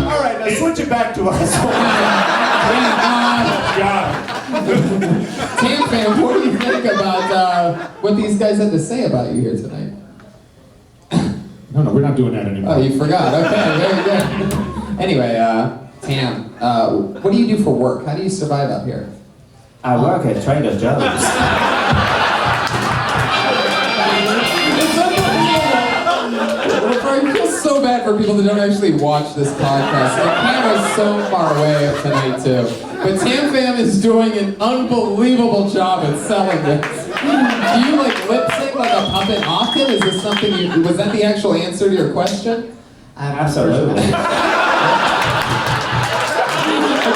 All right, now switch it back to us. Tam Fam, what do you think about what these guys had to say about you here tonight? No, we're not doing that anymore. Oh, you forgot. Okay, very good. Anyway, Tam, what do you do for work? How do you survive up here? I work at Trader Joe's. I feel so bad for people that don't actually watch this podcast. The camera's so far away up tonight too. But Tam Fam is doing an unbelievable job at selling this. Do you like lip sync like a puppet often? Is this something you, was that the actual answer to your question? Absolutely. I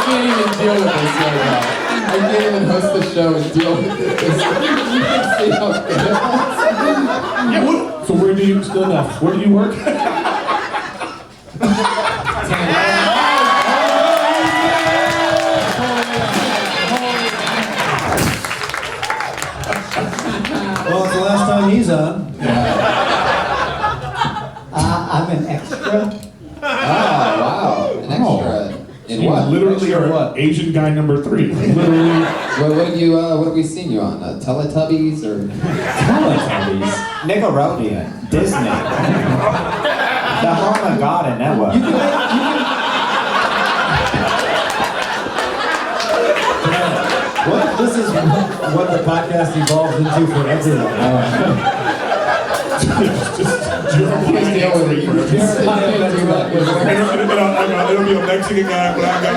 can't even deal with this right now. I can't even host the show and deal with this. You can see how good it was. Yeah, what? So where do you where do you work? Well, it's the last time he's on. I'm an extra. Oh, wow. An extra. In what? Literally Extra are what? Asian guy number 3. Literally. What have we seen you on? Teletubbies or? Teletubbies. Nickelodeon, Disney, the Home and Garden Network. What if this is what the podcast evolves into for everyone? It'll be a Mexican guy, black guy,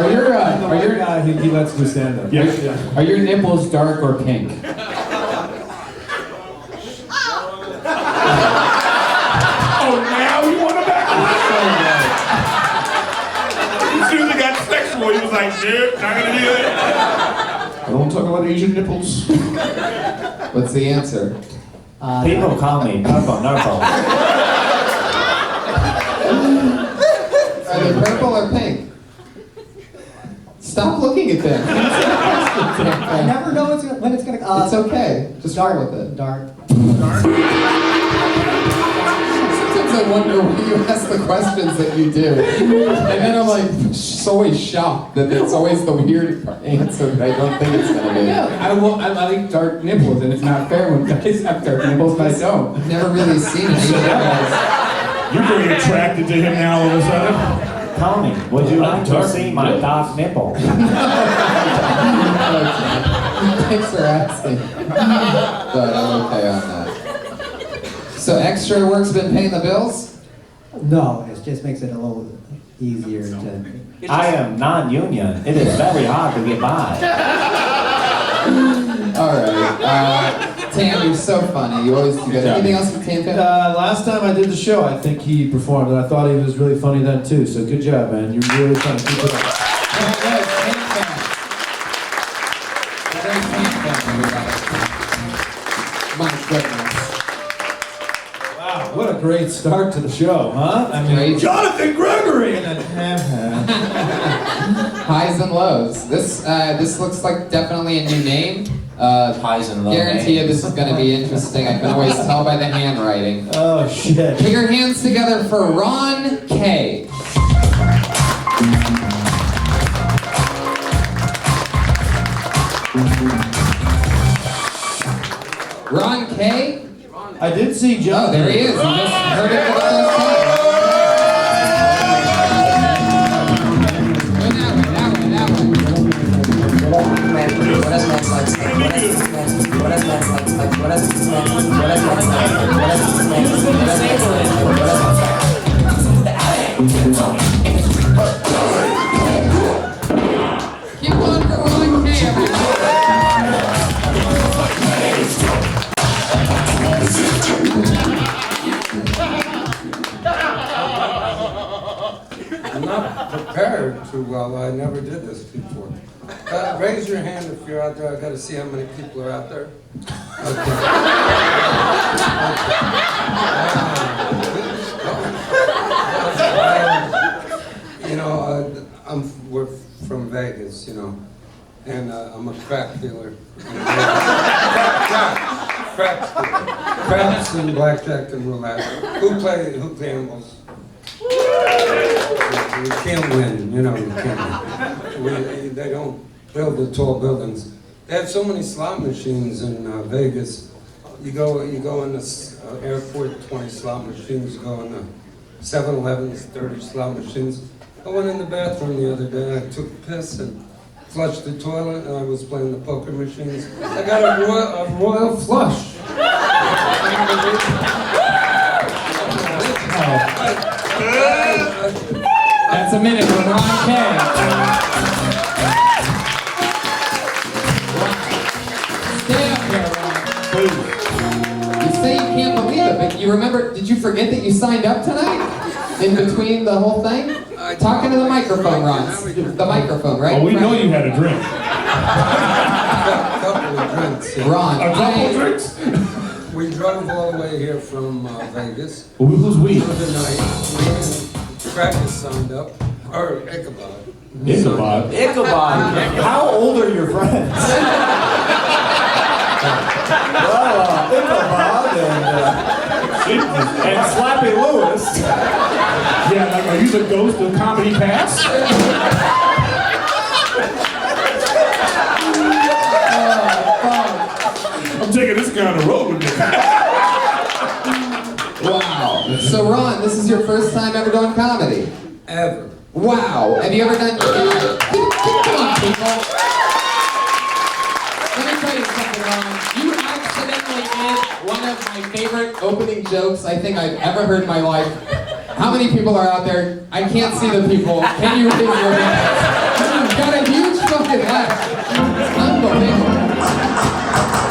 Are your guy he lets do stand up. yeah. are your nipples dark or pink? Oh, now you want to back away? As soon as it got sexual, he was like, nope, not gonna do it. I don't talk about Asian nipples. What's the answer? People call me Purple Nurple. Are they purple or pink? Stop looking at them. I never know when it's gonna. It's okay. Just dark roll with it. Dark. Sometimes I wonder why you ask the questions that you do. And then I'm like, always shocked that it's always the weird answer that I don't think it's gonna be. Yeah, I like dark nipples, and it's not fair when guys have dark nipples, but I don't. I've never really seen it either, guys. You're very attracted to him now all of a sudden. Tony, would you like to see my dark nipple? Thanks for asking. But I'm okay on that. So extra work's been paying the bills? No, it just makes it a little easier to. I am non-union. It is very hard to get by. Alright. Tam, you're so funny. You always do good. Anything else from Tam Fam? Last time I did the show, I think he performed, and I thought he was really funny then too. So good job, man. You're really trying to keep it up. My goodness. Wow, what a great start to the show, huh? I mean, Great. Jonathan Gregory, and then Highs and lows. This looks like definitely a new name. Highs and lows. Guarantee you this is going to be interesting. I can always tell by the handwriting. oh shit. Put your hands together for Ron K. Ron K? I did see Oh, Jonathan. there he is. You just heard it for the first time. Go that way. Keep on for Ron K, I'm not prepared too well. I never did this before. Raise your hand if you're out there. I got to see how many people are out there. Okay. You know, we're from Vegas, you know, and I'm a crack dealer. Craps and blackjack and roulette. Who gambles? You can't win, you know, you can't win. They don't build the tall buildings. They have so many slot machines in Vegas. You go in the airport, 20 slot machines. You go in the 7-Elevens, 30 slot machines. I went in the bathroom the other day. I took a piss and flushed the toilet, and I was playing the poker machines. I got a royal flush. That's a minute from Ron K. Stay up here, Ron. You say you can't believe it, but you remember, did you forget that you signed up tonight? In between the whole thing? Talking to the microphone, Ron. The microphone, right? Oh, we know you had a drink. A couple of drinks. Yeah. Ron, A couple of drinks? We drove all the way here from Vegas. Who's we? The other night, Crackers signed up. Or Ichabod. Ichabod. Ichabod. How old are your friends? Well, Ichabod and Slappy Lewis. Yeah, like, are you the ghost of Comedy Pass? I'm taking this guy on the road with me. wow. So Ron, this is your first time ever doing comedy? Ever. Wow. Have you ever done... Come on, people. Let me tell you something, Ron. You accidentally did one of my favorite opening jokes I think I've ever heard in my life. How many people are out there? I can't see the people. Can you raise your hands? You've got a huge fucking laugh. It's unbelievable.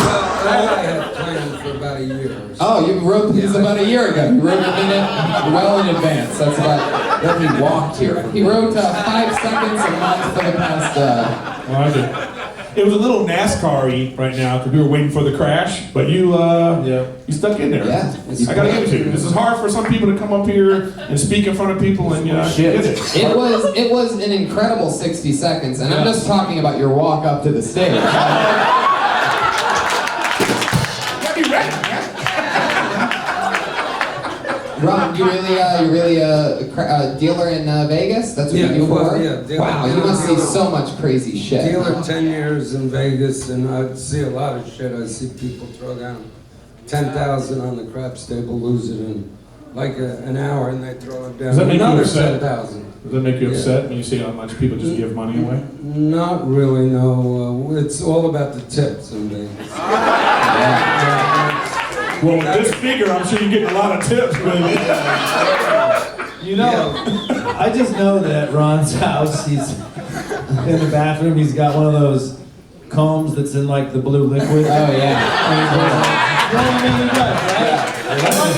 Well, I had planned for about a year. Oh, you wrote these about a year ago. You wrote a minute well in advance. That's about when he walked here. He wrote 5 seconds a month for the past... Well, I did. It was a little NASCAR-y right now because we were waiting for the crash, but you you stuck in there. Yeah. I gotta give it to you. This is hard for some people to come up here and speak in front of people and It was an incredible 60 seconds, and I'm just talking about your walk up to the stage. You gotta be ready, man. Ron, you really a dealer in Vegas? That's what you do for work? Yeah, dealer. Wow, you must see so much crazy shit. Dealer 10 years in Vegas, and I see a lot of shit. I see people throw down 10,000 on the craps table, lose it in like an hour, and they throw it down. Does that make you another upset? 10,000. Does that make you upset when you see how much people just give money away? Not really, no. It's all about the tips in Vegas. Well, with this figure, I'm sure you're getting a lot of tips, baby. You know, I just know that Ron's house, he's in the bathroom, he's got one of those combs that's in like the blue liquid. Oh, yeah.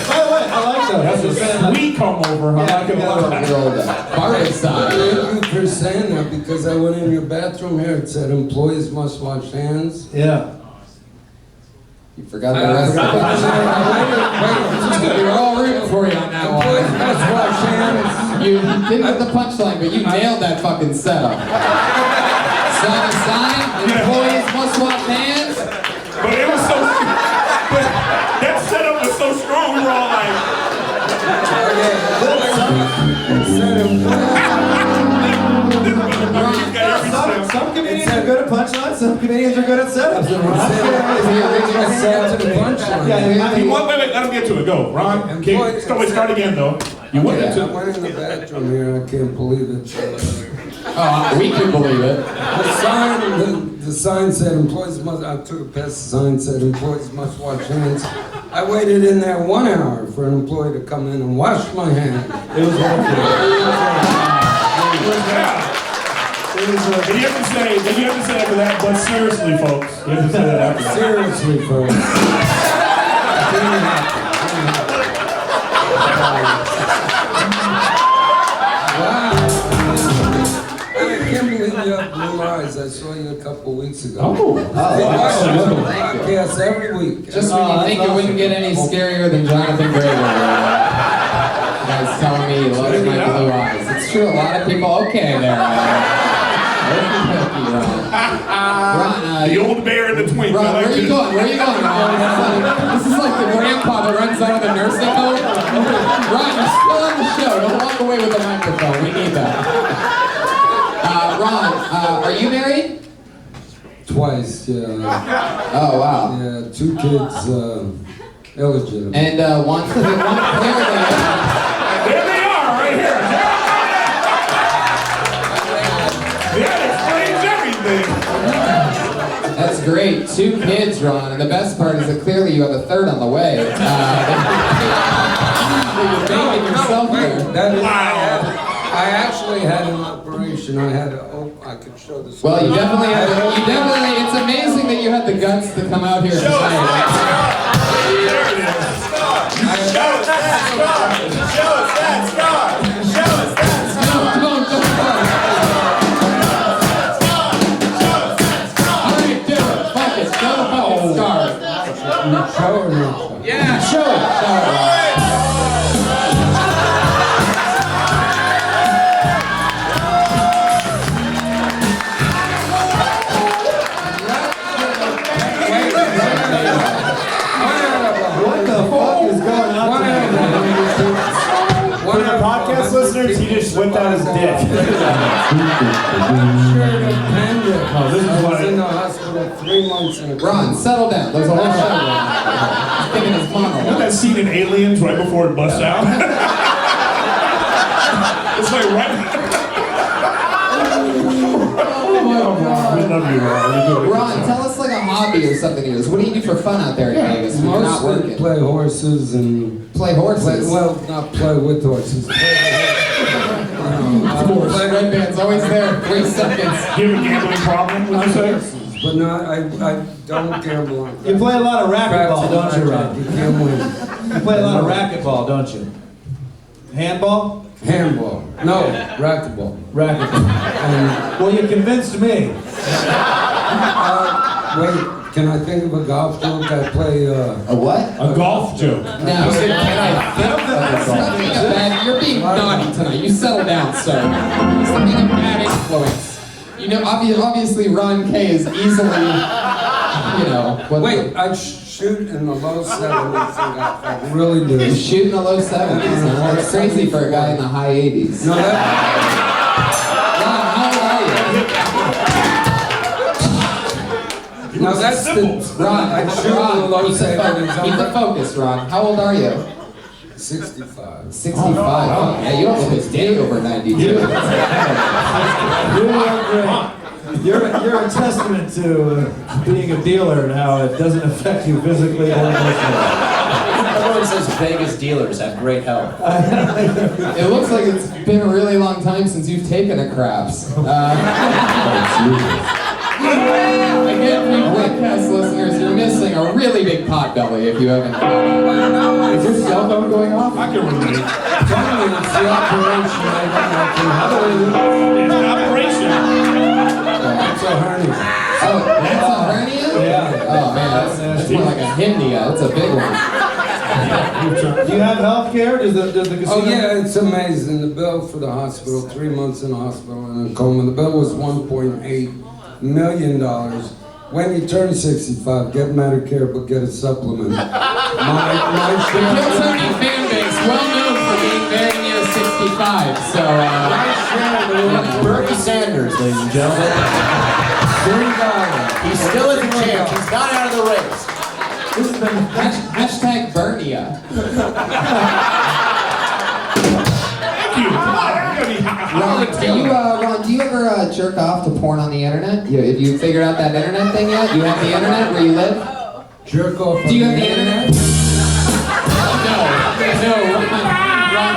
By the way, I like those. That's a sweet come over, huh? Yeah, I can love that. Thank you for saying that, because I went in your bathroom here, it said employees must wash hands. Yeah. You forgot the rest of it. We were all rooting for you on that one. Employees must wash hands. You didn't get the punchline, but you nailed that fucking setup. Saw the sign, employees must wash hands. But it was so... But that setup was so strong, we were all like... Some comedians are good at punchlines, some comedians are good at setups. The original setup to the punchline. Wait, let him get to it. Go, Ron. Start again, though. You went into... I went in the bathroom here, I can't believe it. We can believe it. The sign said employees must, I took it past the sign said employees must wash hands. I waited in there 1 hour for an employee to come in and wash my hands. It was wonderful. And you have to say after that, but seriously, folks. You have to say that after that. Seriously, folks. Wow. I can't believe you have blue eyes. I saw you a couple weeks ago. Oh, I watch your podcast every week. Just when you think it wouldn't get any scarier than Jonathan Graver. You guys telling me you love my blue eyes. It's true, a lot of people, okay there. Ron, the old bear and the twink. Ron, where are you going? Where are you going, Ron? This is like the grandpa that runs out of the nursing home. Ron, you're still on the show. Don't walk away with the microphone. We need that. Ron, are you married? Twice, yeah. Oh, wow. Yeah, 2 kids, illegitimate. And one clearly... There they are, right here. That explains everything. That's great. 2 kids, Ron, and the best part is that clearly you have a third on the way. You're making yourself there. I actually had an operation. I could show this. Well, you definitely have. It's amazing that you had the guts to come out here tonight. Show us that scar! Show us that scar! Show us that scar! Don't. All right, do it. Fuck it. Show the fucking scar. Show or no? Yeah, show it. Podcast listeners, he just whipped out his dick. Oh, this is what I was in the hospital 3 months in a Ron, settle down. There's a whole show. He's giving his monologue. You know that scene in Aliens right before it busts out? It's like right. We love you, Ron. Ron, tell us like a hobby or something of yours. What do you do for fun out there in Vegas when you're not Mostly working? play horses and... Play horses? Not play with horses. Of course, Red Band's always there. 3 seconds. Do you have a gambling problem, would you say? But no, I don't gamble on You play a lot of racquetball, don't you, Ron? You can't win. You play a lot of racquetball, don't you? Handball? Handball. No, racquetball. Racquetball. Well, you convinced me. Wait, can I think of a golf joke? I play, A what? A golf joke. No. Can I think of something bad? You're being naughty tonight. You settle down, sir. Something of bad influence. You know, obviously Ron K is easily, you know. Wait, I shoot in the low 70s and I really do. You shoot in the low 70s. Huh? That's crazy for a guy in the high 80s. No, that... Ron, how old are you? Now that's the... Ron, I shoot in the low 70s. Keep the focus, Ron. How old are you? 65. 65. Oh, yeah, you don't look a day over 92. You're a testament to being a dealer and how it doesn't affect you physically or emotionally. Everyone says Vegas dealers have great health. It looks like it's been a really long time since you've taken a craps. Again, for you podcast listeners, you're missing a really big pot belly if you haven't. Is your cell phone going off? I can relate. Tell me it's the operation. It's an operation. It's a hernia. Oh, that's a hernia? Yeah. Oh man, that's more like a hymnia. That's a big one. Do you have health care? Does the casino? Oh yeah, it's amazing. The bill for the hospital, 3 months in the hospital and in a coma, the bill was $1.8 million. When you turn 65, get Medicare, but get a supplement. My The Kill Tony fan base, well known for being very near 65, so Bernie Sanders, ladies and gentlemen. $3. He still is a champ. He's not out of the race. hashtag Bernia. Thank you. Come on. Ron, do you ever jerk off to porn on the internet? Have you figured out that internet thing yet? You have the internet where you live? Jerk off. Do you have the internet? No, Ron,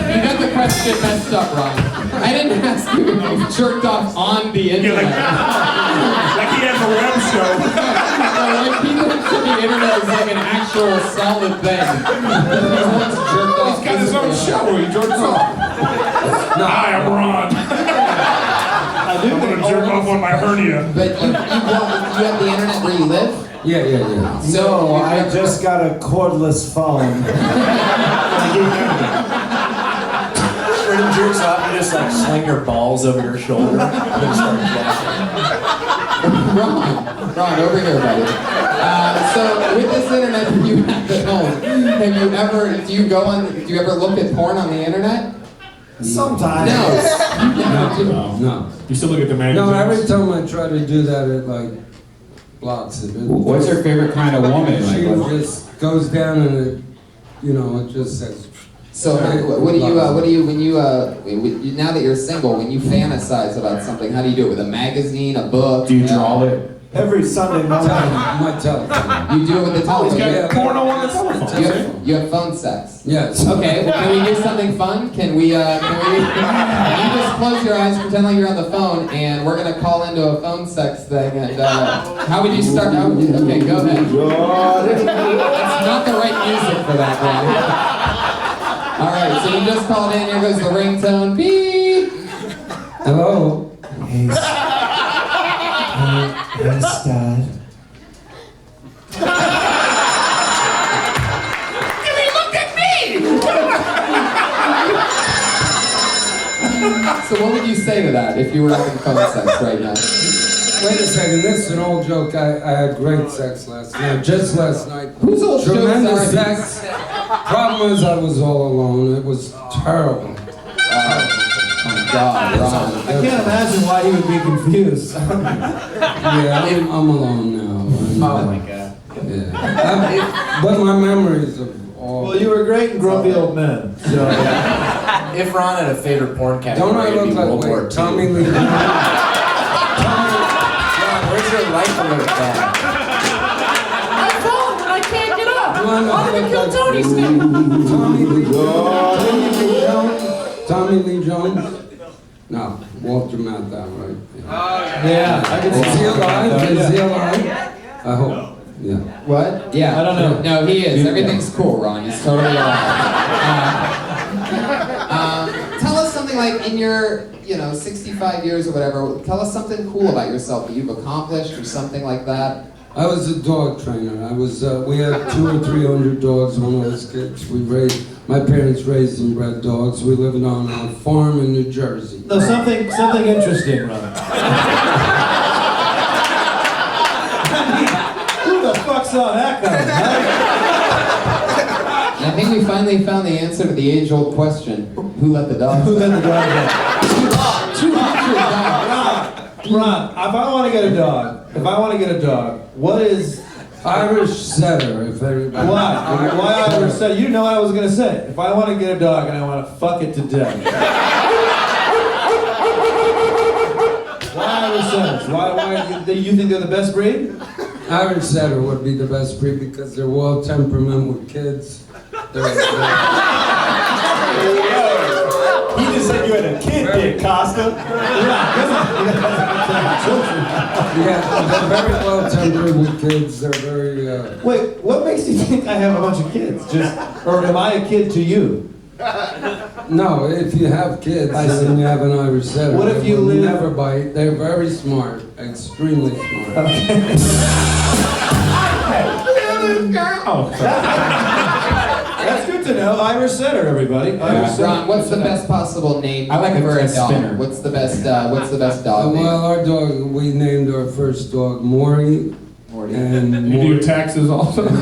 you got the question messed up, Ron. I didn't ask you if you jerked off on the internet. Like he has a web show. Like people think the internet is like an actual solid thing. He's got his own show where he jerks off. Hi, I'm Ron. I do want to jerk off on my hernia. But you have the internet where you live? Yeah. No, I just got a cordless phone. When he jerks off, you just like sling your balls over your shoulder and then start jacking. Ron, over here, buddy. So with this internet that you have at home, do you ever look at porn on the internet? Sometimes. No. You still look at the magazines? No, every time I try to do that, it like blocks it. What's your favorite kind of woman? She Like, just goes down and it just says. So what do you now that you're single, when you fantasize about something, how do you do it? With a magazine, a book? do you draw it? Every Sunday morning. My telephone. You do it with the telephone. He's got porno on the telephone. You have phone sex. Yes. Okay, well, can we do something fun? Can we, you just close your eyes, pretend like you're on the phone, and we're gonna call into a phone sex thing, and, how would you start? Okay, go ahead. It's not the right music for that, right? Alright, so you just called in, here goes the ringtone. Beep! Hello? Hey, Dad. So what would you say to that if you were having phone sex right now? Wait a second, this is an old joke. I had great sex last night. Just last night. Whose old jokes Tremendous are these? sex. Problem is I was all alone. It was terrible. My God, Ron. I can't imagine why he would be confused. Yeah, I'm alone now. Oh my God. Yeah. But my memories of all. Well, you were great in Grumpy Old Men. So. If Ron had a favorite porn category, Don't I it'd be look World like War II. Tommy Lee? Ron, where's your life alert bag? My phone, and I can't get up. Why Why did they kill Tony Smith? Tommy Lee Jones? Tommy Lee Jones? No, Walter Matthau, right? Yeah, I can Is see he alive? Is he Yeah. alive? I hope. Yeah. What? Yeah. I don't know. No, he is. Everything's cool, Ron. He's totally alive. Tell us something like in your, 65 years or whatever, tell us something cool about yourself that you've accomplished or something like that. I was a dog trainer. We had 200 or 300 dogs when I was kids. My parents raised and bred dogs. We lived on a farm in New Jersey. No, something interesting, Ron. Who the fuck saw that coming? I think we finally found the answer to the age-old question: who let the dogs? Who let the dog out? 200 dogs. Ron, if I want to get a dog, what is Irish setter, if everybody. why Irish setter? You know what I was gonna say. If I want to get a dog and I want to fuck it to death, why Irish setters? Why you think they're the best breed? Irish setter would be the best breed because they're well temperament with kids. He just said you had a kid, Dick Kosta. Yeah, they're very well tempered with kids. They're very. Wait, what makes you think I have a bunch of kids? Or am I a kid to you? No, if you have kids, then you have an Irish setter. What if They you will live- never bite. They're very smart, extremely smart. Oh, That's good to know. Irish setter, everybody. Irish setter. Ron, what's the best possible name I like for a a dog? spinner. What's the best dog name? Well, our dog, we named our first dog Maury. And you do your taxes also? You're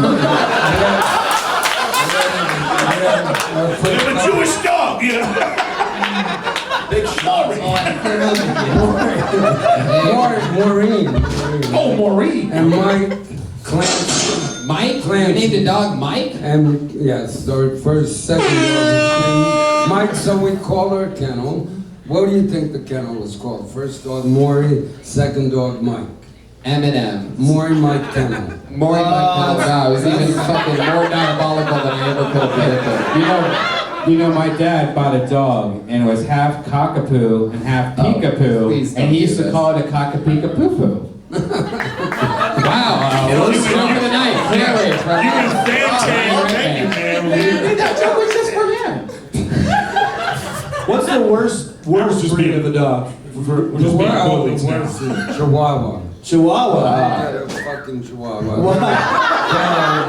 a Jewish dog, you know? Big story. Maureen. Oh, Maureen. And Mike Clancy. Mike? Clancy. You named a dog Mike? And yes, our second dog. Mike, so we called our kennel. What do you think the kennel was called? First dog Maury, second dog Mike. M&M. Maury Mike Kennel. Maury Mike Kennel. Wow, it was even fucking more diabolical than I ever could have predicted. You know, my dad bought a dog, and it was half cockapoo and half peekapoo, please don't and he do used to this. call it a cockapee-poo-poo. Wow, stroke of the night. Clearly, it's from Thank you, man. That joke was just for him. What's the worst just breed being- of a dog? We're just being bullies now. Chihuahua. Chihuahua. Get a fucking Chihuahua. Why?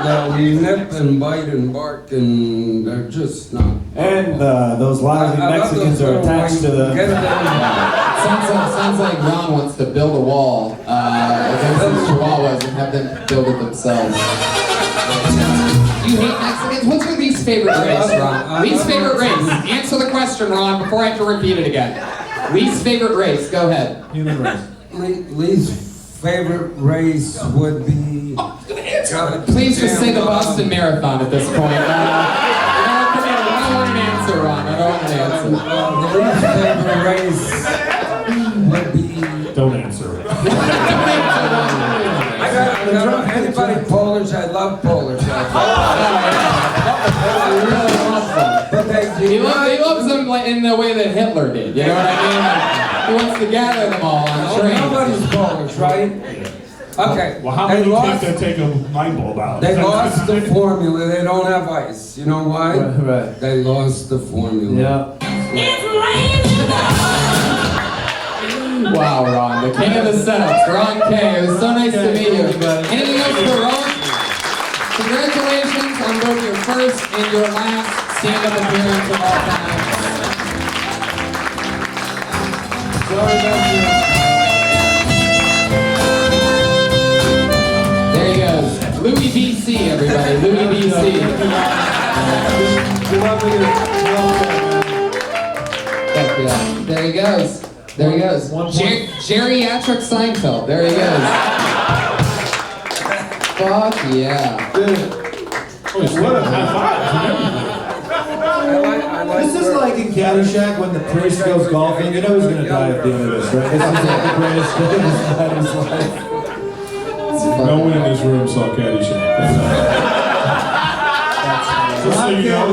They'll nip and bite and bark, and they're just not. And those lousy I love Mexicans those are little attached to white- Get the. them. Sounds like Ron wants to build a wall against these chihuahuas and have them build it themselves. Do you hate Mexicans? What's your least favorite race, Ron? Least favorite race. Answer the question, Ron, before I have to repeat it again. Least favorite race. Go ahead. Human race. Least favorite race would be. Please just say the Boston Marathon at this point. I don't want an answer, Ron. I don't want an answer. The least favorite race would be. Don't answer. Don't answer, Ron. Anybody Polish, I love Polish. But He loves them like in the way that Hitler did. You know what I mean? Like, he wants to gather them all on trains. Nobody's Polish, right? Okay. Well, how many think they take a light bulb out? They lost the formula. They don't have ice. You know why? Right. They lost the formula. Yeah. Wow, Ron, the king of the setups, Ron K. It was so nice to meet you. Anything else for Ron? Congratulations on both your first and your last stand-up appearance of all time. There he goes. Louis BC, everybody. Louis BC. Heck yeah. There he goes. There he goes. Geriatric Seinfeld. There he goes. Fuck yeah. What a high five. This is like in Caddyshack when the priest goes golfing. You know he's gonna die at the end of this, right? This is like the greatest thing of his life. No one in this room saw Caddyshack. Just so you know.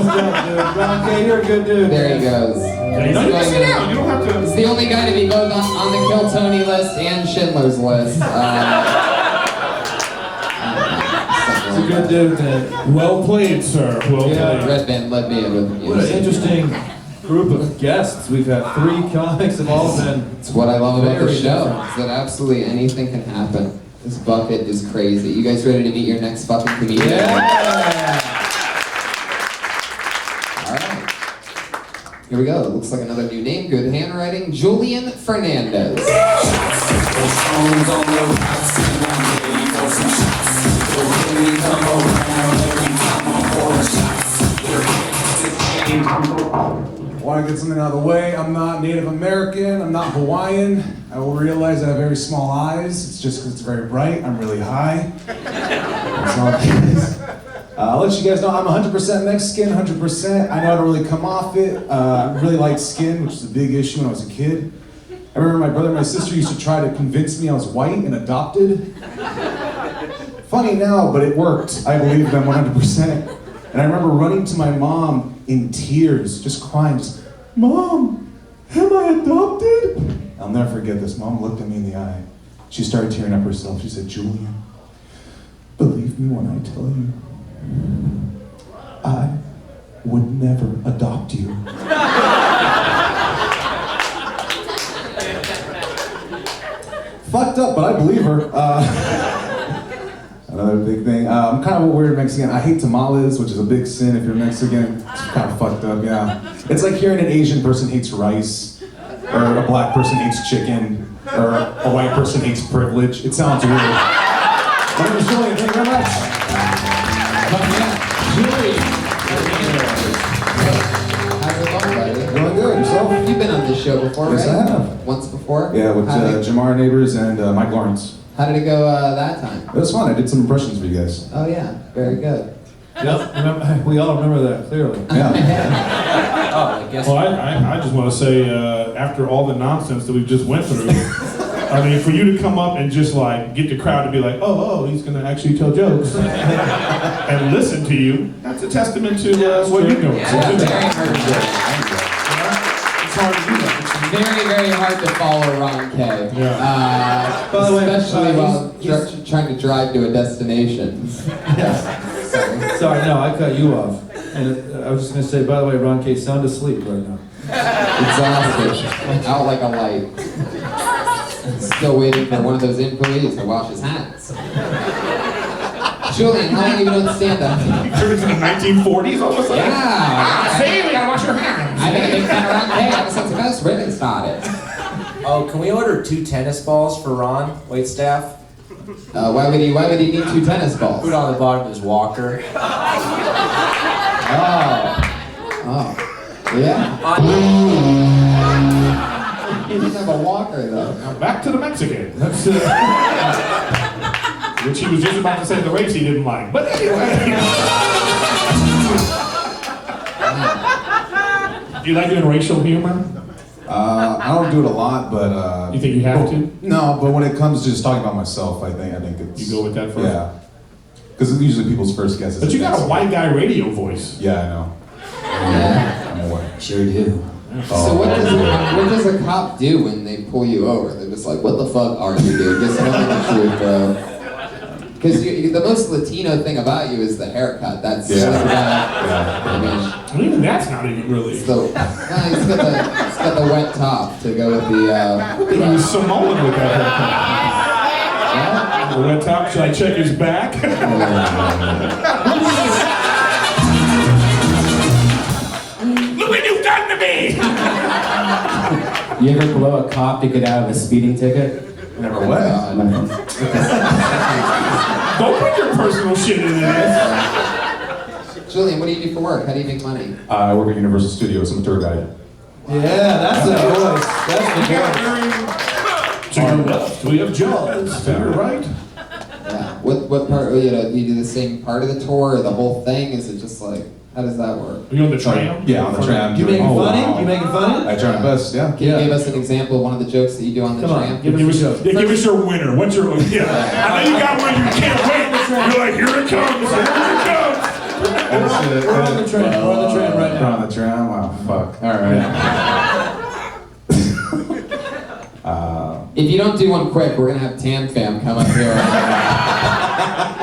Ron K, you're a good dude. There he goes. You don't have to. He's the only guy to be both on the Kill Tony list and Schindler's list. He's a good dude, man. Well played, sir. Well played. Red Band led me in with the What an interesting group of guests. We've had 3 comics have all been. It's what I love about the very show, different. is that absolutely anything can happen. This bucket is crazy. You guys ready to meet your next fucking comedian? Yeah! Alright. Here we go. It looks like another new name. Good handwriting. Julian Fernandez. Want to get something out of the way. I'm not Native American. I'm not Hawaiian. I will realize I have very small eyes. It's just because it's very bright. I'm really high. That's all it is. I'll let you guys know I'm 100% Mexican, 100%. I know how to really come off it. Really light skin, which is a big issue when I was a kid. I remember my brother and my sister used to try to convince me I was white and adopted. Funny now, but it worked. I believe them 100%. And I remember running to my mom in tears, just crying, just, "Mom, am I adopted?" I'll never forget this. Mom looked at me in the eye. She started tearing up herself. She said, "Julian, believe me when I tell you, I would never adopt you." Fucked up, but I believe her. Another big thing. I'm kind of a weird Mexican. I hate tamales, which is a big sin if you're Mexican. It's kind of fucked up, yeah. It's like hearing an Asian person hates rice, or a black person hates chicken, or a white person hates privilege. It sounds weird. My name is Julian. Thank you very much. How's it going, buddy? Doing good. Yourself? You've been on this show before, Yes, right? I have. Once before? Yeah, with Jamar Neighbors and Mike Lawrence. How did it go that time? It was fun. I did some impressions for you guys. Oh yeah, very good. Yep, we all remember that clearly. Yeah. Well, I just want to say, after all the nonsense that we just went through, I mean, for you to come up and just like get the crowd to be like, oh, he's going to actually tell jokes and listen to you, that's a testament to what you're doing. Yeah, very hard to do. It's hard to do that. Very, very hard to follow Ron K. Yeah. By the way, especially while trying to drive to a destination. Sorry, no, I cut you off. And I was just going to say, by the way, Ron K, sound asleep right now. Exhausted. Out like a light. Still waiting for one of those employees to wash his hands. Julian, how long have you been doing stand-up? Turned into the 1940s all of a sudden? Yeah. Say, we gotta wash your hands. I've been a big fan of Ron K ever since the best ribbon started. Oh, can we order 2 tennis balls for Ron, waitstaff? Why would he need 2 tennis balls? Put it on the bottom of his walker. Oh, yeah. He doesn't have a walker though. Now back to the Mexican. That's, which he was just about to say the race he didn't like. But anyway. Do you like doing racial humor? I don't do it a lot, but you think you have to? No, but when it comes to just talking about myself, I think it's. You go with that first? Yeah. Because usually people's first guess is. But you got a white guy radio voice. Yeah, I know. I'm aware. Sure do. So what does a cop do when they pull you over? They're just like, what the fuck are you, dude? Just tell me the truth, bro. Because the most Latino thing about you is the haircut. That's Yeah. I mean, Even that's not even really. he's got the wet top to go with the. He was Samoan with that haircut. The wet top. Should I check his back? Look what you've done to me! You ever blow a cop to get out of a speeding ticket? Never what? Don't put your personal shit into this. Julian, what do you do for work? How do you make money? I work at Universal Studios. I'm a tour guide. Yeah, that's the voice. That's the voice. To your left, we have Jaws. To your right. Yeah. What part? Do you do the same part of the tour or the whole thing? Is it just like, how does that work? Are you on the tram? Yeah, on the tram. You making funny? Wow. You making funny? I try my best, yeah. Can you give us an example of one of the jokes that you do on the Come tram? on, give us a joke. Yeah, give us your winner. What's your yeah? I know you got one. You can't wait. You're like, here it comes. Here it comes. We're on the train. We're on the train right We're now. on the tram. Wow, fuck. All right. If you don't do one quick, we're gonna have Tam Fam come up here.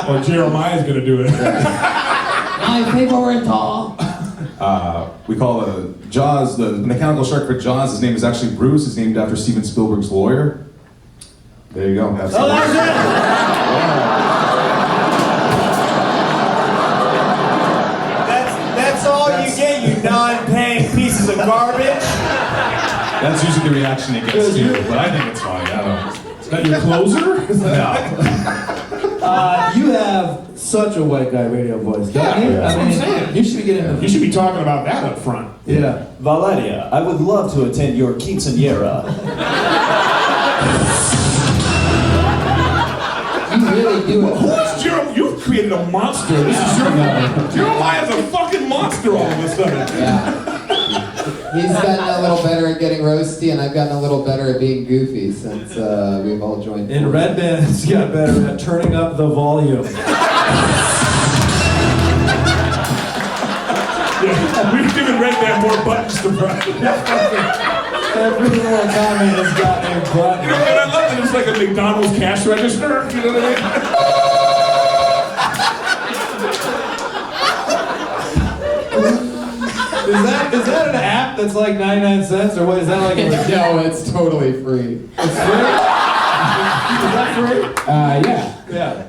Or Jeremiah's gonna do it. My favorite tall. We call Jaws, the mechanical shark for Jaws, his name is actually Bruce. He's named after Steven Spielberg's lawyer. There you go. That's Oh, that's it! That's all you get, you non-paying pieces of garbage. That's usually the reaction he gets too, but I think it's funny. I don't know. Is that your closer? No. You have such a white guy radio voice, don't you? That's I what I'm mean, saying. you should be getting You should be talking about that up front. Yeah. Valeria, I would love to attend your quinceañera. You really do it. Who's Jeremiah? You've created a monster. This is Jeremiah's a fucking monster all of a sudden. Yeah. He's gotten a little better at getting roasty, and I've gotten a little better at being goofy since we've all joined. And Red Band's got better at turning up the volume. Yeah, we've given Red Band more buttons to press. Every little comment has got a button. You know what I love? That it's like a McDonald's cash register. You know what I mean? Is that an app that's like 99 cents, or what is that like? No, it's totally free. It's free? Is that free? Yeah. Yeah.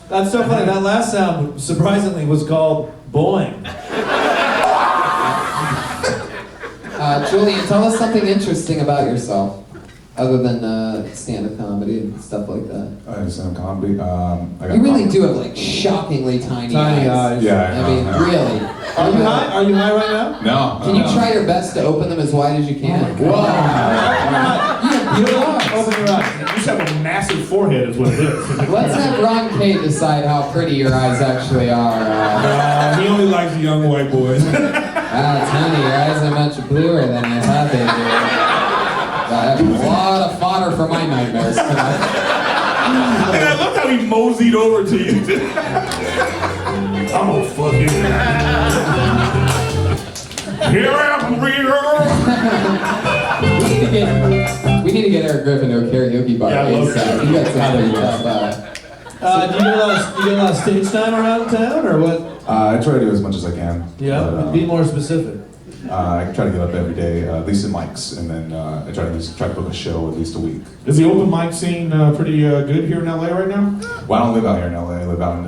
That's so funny. That last sound, surprisingly, was called boing. Julian, tell us something interesting about yourself, other than stand-up comedy and stuff like that. I understand comedy. You really do have like shockingly tiny eyes. Yeah, I mean, really. Are you high? Are you high right now? No. Can you try your best to open them as wide as you can? Whoa! You have open your eyes. You just have a massive forehead, is what it is. Let's have Ron K decide how pretty your eyes actually are. He only likes the young white boys. Tony, your eyes are much bluer than I thought they were. I have a lot of fodder for my nightmares tonight. And I love how he moseyed over to you. I'm gonna fuck you. Here I am, real. We need to get Erik Griffin to a karaoke bar. Yeah, I love ASAP. You got some other stuff. Do you get a lot of stage time around town, or what? I try to do as much as I can. Yeah, But, be more specific. I try to get up every day, at least in mics, and then I try to book a show at least a week. Is the open mic scene pretty good here in LA right now? Well, I don't live out here in LA. I live out in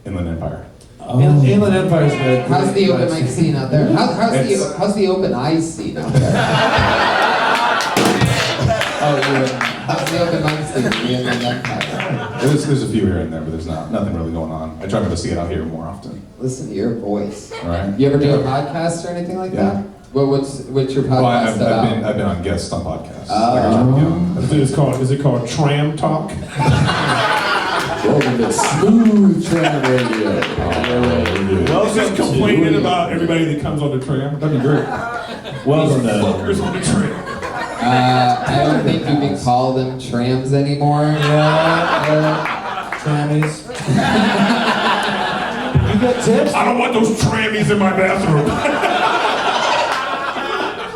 Inland Empire. Inland Empire's good. How's the open mic scene out there? How's the open eyes scene out there? How's the open mic scene in the Inland Empire? There's a few here and there, but there's nothing really going on. I try my best to get out here more often. Listen to your voice. All right. You ever do a podcast or anything like that? Well, what's your podcast Well, I've about? been on guests on podcasts. Is it called Tram Talk? Welcome to Smooth Tram Radio. Just complaining about everybody that comes on the tram. That'd be great. Welcome to Fuckers on the tram. I don't think you can call them trams anymore. Trammies. get tips? I don't want those trammies in my bathroom.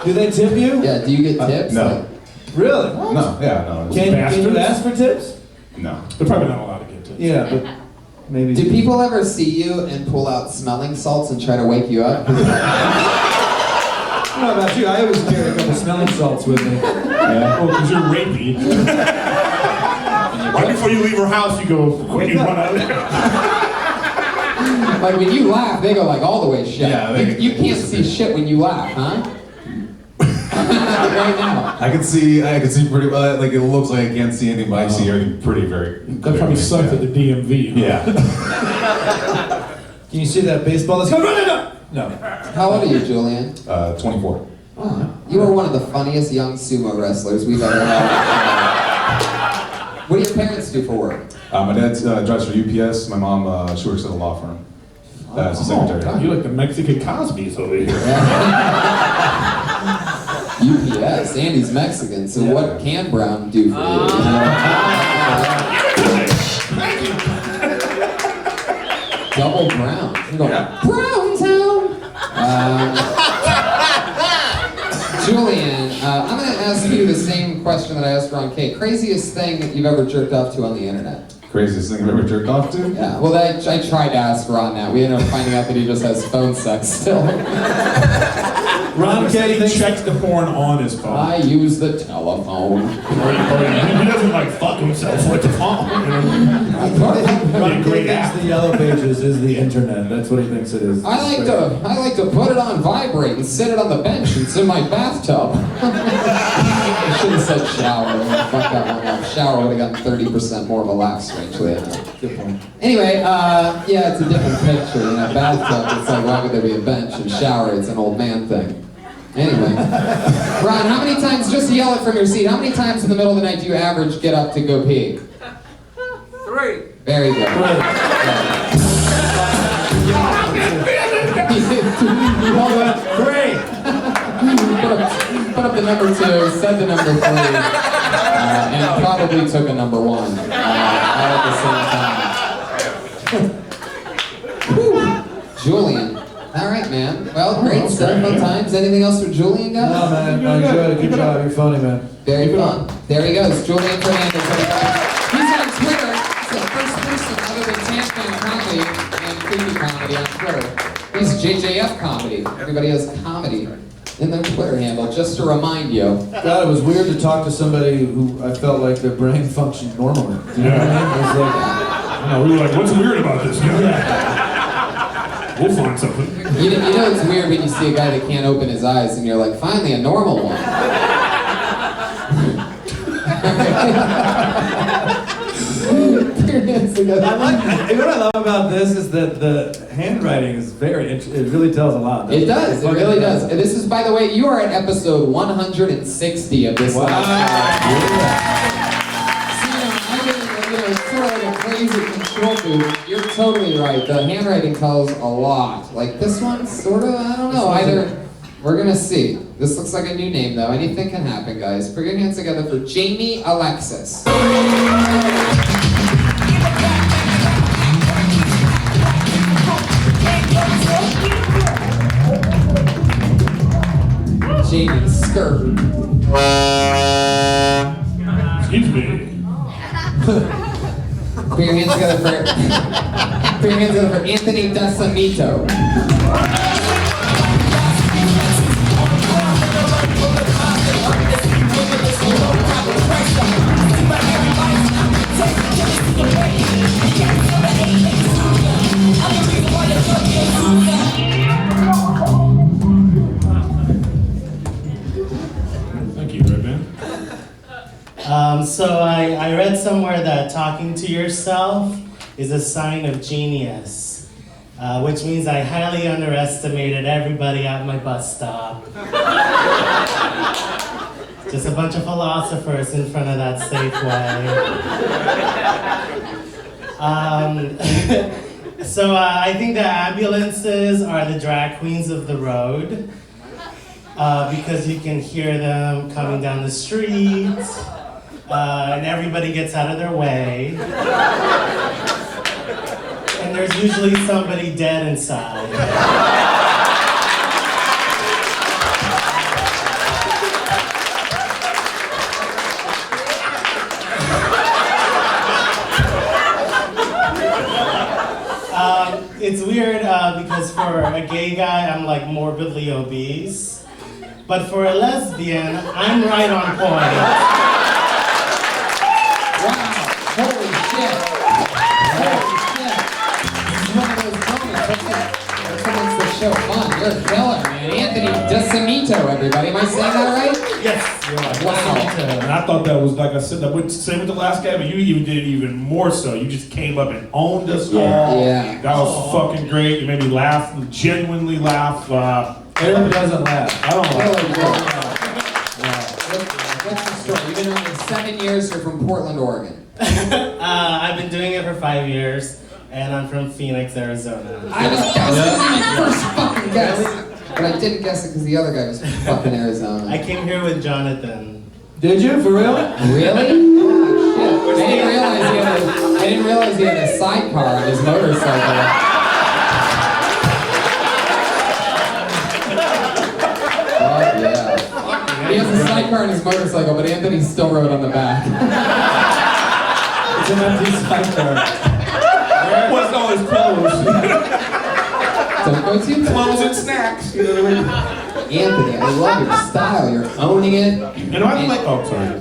Do they tip you? Yeah, do you get tips? No. Really? No, yeah, no. Can you ask for tips? No. They're probably not allowed to get tips. Yeah, but maybe. Do people ever see you and pull out smelling salts and try to wake you up? I don't know about you. I always carry a couple smelling salts with me. Yeah. Oh, because you're rapey. Right before you leave her house, you go, quick, you run out of there. Like when you laugh, they go like all the way shut. Yeah, You can't see shit when you laugh, huh? Right now. I can see pretty well. Like it looks like I can't see anything, but I see everything pretty very. That probably sucked at the DMV. Yeah. Can you see that baseball that's going running up? No. How old are you, Julian? 24. Oh, you are one of the funniest young sumo wrestlers we've ever had. What do your parents do for work? My dad drives for UPS. My mom, she works at a law firm. As a secretary. God, you like the Mexican Cosby's over here. UPS. Andy's Mexican, so what can Brown do for you? Double Brown. You go, Browntown! Julian, I'm going to ask you the same question that I asked Ron K. Craziest thing that you've ever jerked off to on the internet? Craziest thing I've ever jerked off to? Yeah, well, I tried to ask Ron that. We ended up finding out that he just has phone sex still. Ron K checks the porn on his phone. I use the telephone. He doesn't like fuck himself with the phone. Ron K thinks the yellow pages is the internet. That's what he thinks it is. I like to put it on vibrate and set it on the bench. It's in my bathtub. I should have said shower. Fuck that one up. Shower would have gotten 30% more of a laugh, strangely enough. Good point. Anyway, yeah, it's a different picture. In a bathtub, it's like, why would there be a bench? In shower, it's an old man thing. Anyway. Ron, how many times, just yell it from your seat, how many times in the middle of the night do you average get up to go pee? 3. Very good. Great. Put up the number 2, said the number 3, and probably took a number 1 all at the same time. Whew. Julian. All right, man. Well, great stuff. Fun times. Anything else for Julian, guys? No, man. I enjoyed it. Good job. You're funny, man. Very fun. There he goes. Julian Fernandez. He's on Twitter. He's the first person other than Tampon Comedy and Creepy Comedy on Twitter. He's JJF Comedy. Everybody has comedy in their Twitter handle, just to remind you. God, it was weird to talk to somebody who I felt like their brain functioned normally. Do you know what I mean? It was like, we were like, what's weird about this? We'll find something. You know it's weird when you see a guy that can't open his eyes and you're like, finally a normal one. What I love about this is that the handwriting is it really tells a lot. It does, it really does. And this is, by the way, you are at episode 160 of this live it's sort of like a crazy control booth. You're totally right. The handwriting tells a lot. Like this one, sort of, I don't know. Either, we're gonna see. This looks like a new name though. Anything can happen, guys. Put your hands together for Jamie Alexis. Jamie Skirt. Excuse me. Put your hands together for Anthony Desamito. Thank you, Redman. So I read somewhere that talking to yourself is a sign of genius, which means I highly underestimated everybody at my bus stop. Just a bunch of philosophers in front of that Safeway. So I think the ambulances are the drag queens of the road, because you can hear them coming down the street, and everybody gets out of their way. And there's usually somebody dead inside. It's weird because for a gay guy, I'm like morbidly obese. But for a lesbian, I'm right on point. Holy shit. Holy shit. It's one of those moments. That's what makes the show fun. You're a killer, man. Anthony DeCimito, everybody. Am I saying that right? Yes. You're right. Wow. And I thought that was, like I said, same with the last guy, but you even did it even more so. You just came up and owned us all. Yeah. That was fucking great. You made me laugh, genuinely laugh. Everybody doesn't laugh. I don't laugh. What's the story? You've been doing it 7 years. You're from Portland, Oregon. I've been doing it for 5 years, and I'm from Phoenix, Arizona. That was my first fucking guess. But I didn't guess it because the other guy was from fucking Arizona. I came here with Jonathan. Did you? For real? Really? Holy shit. I didn't realize he had a sidecar on his motorcycle. Oh, yeah. He has a sidecar on his motorcycle, but Anthony still rode on the back. It's an empty sidecar. What's all his clothes? So go to Clothes and snacks. You know what I mean? Anthony, I love your style. You're owning it. You know, I like. Oh, sorry.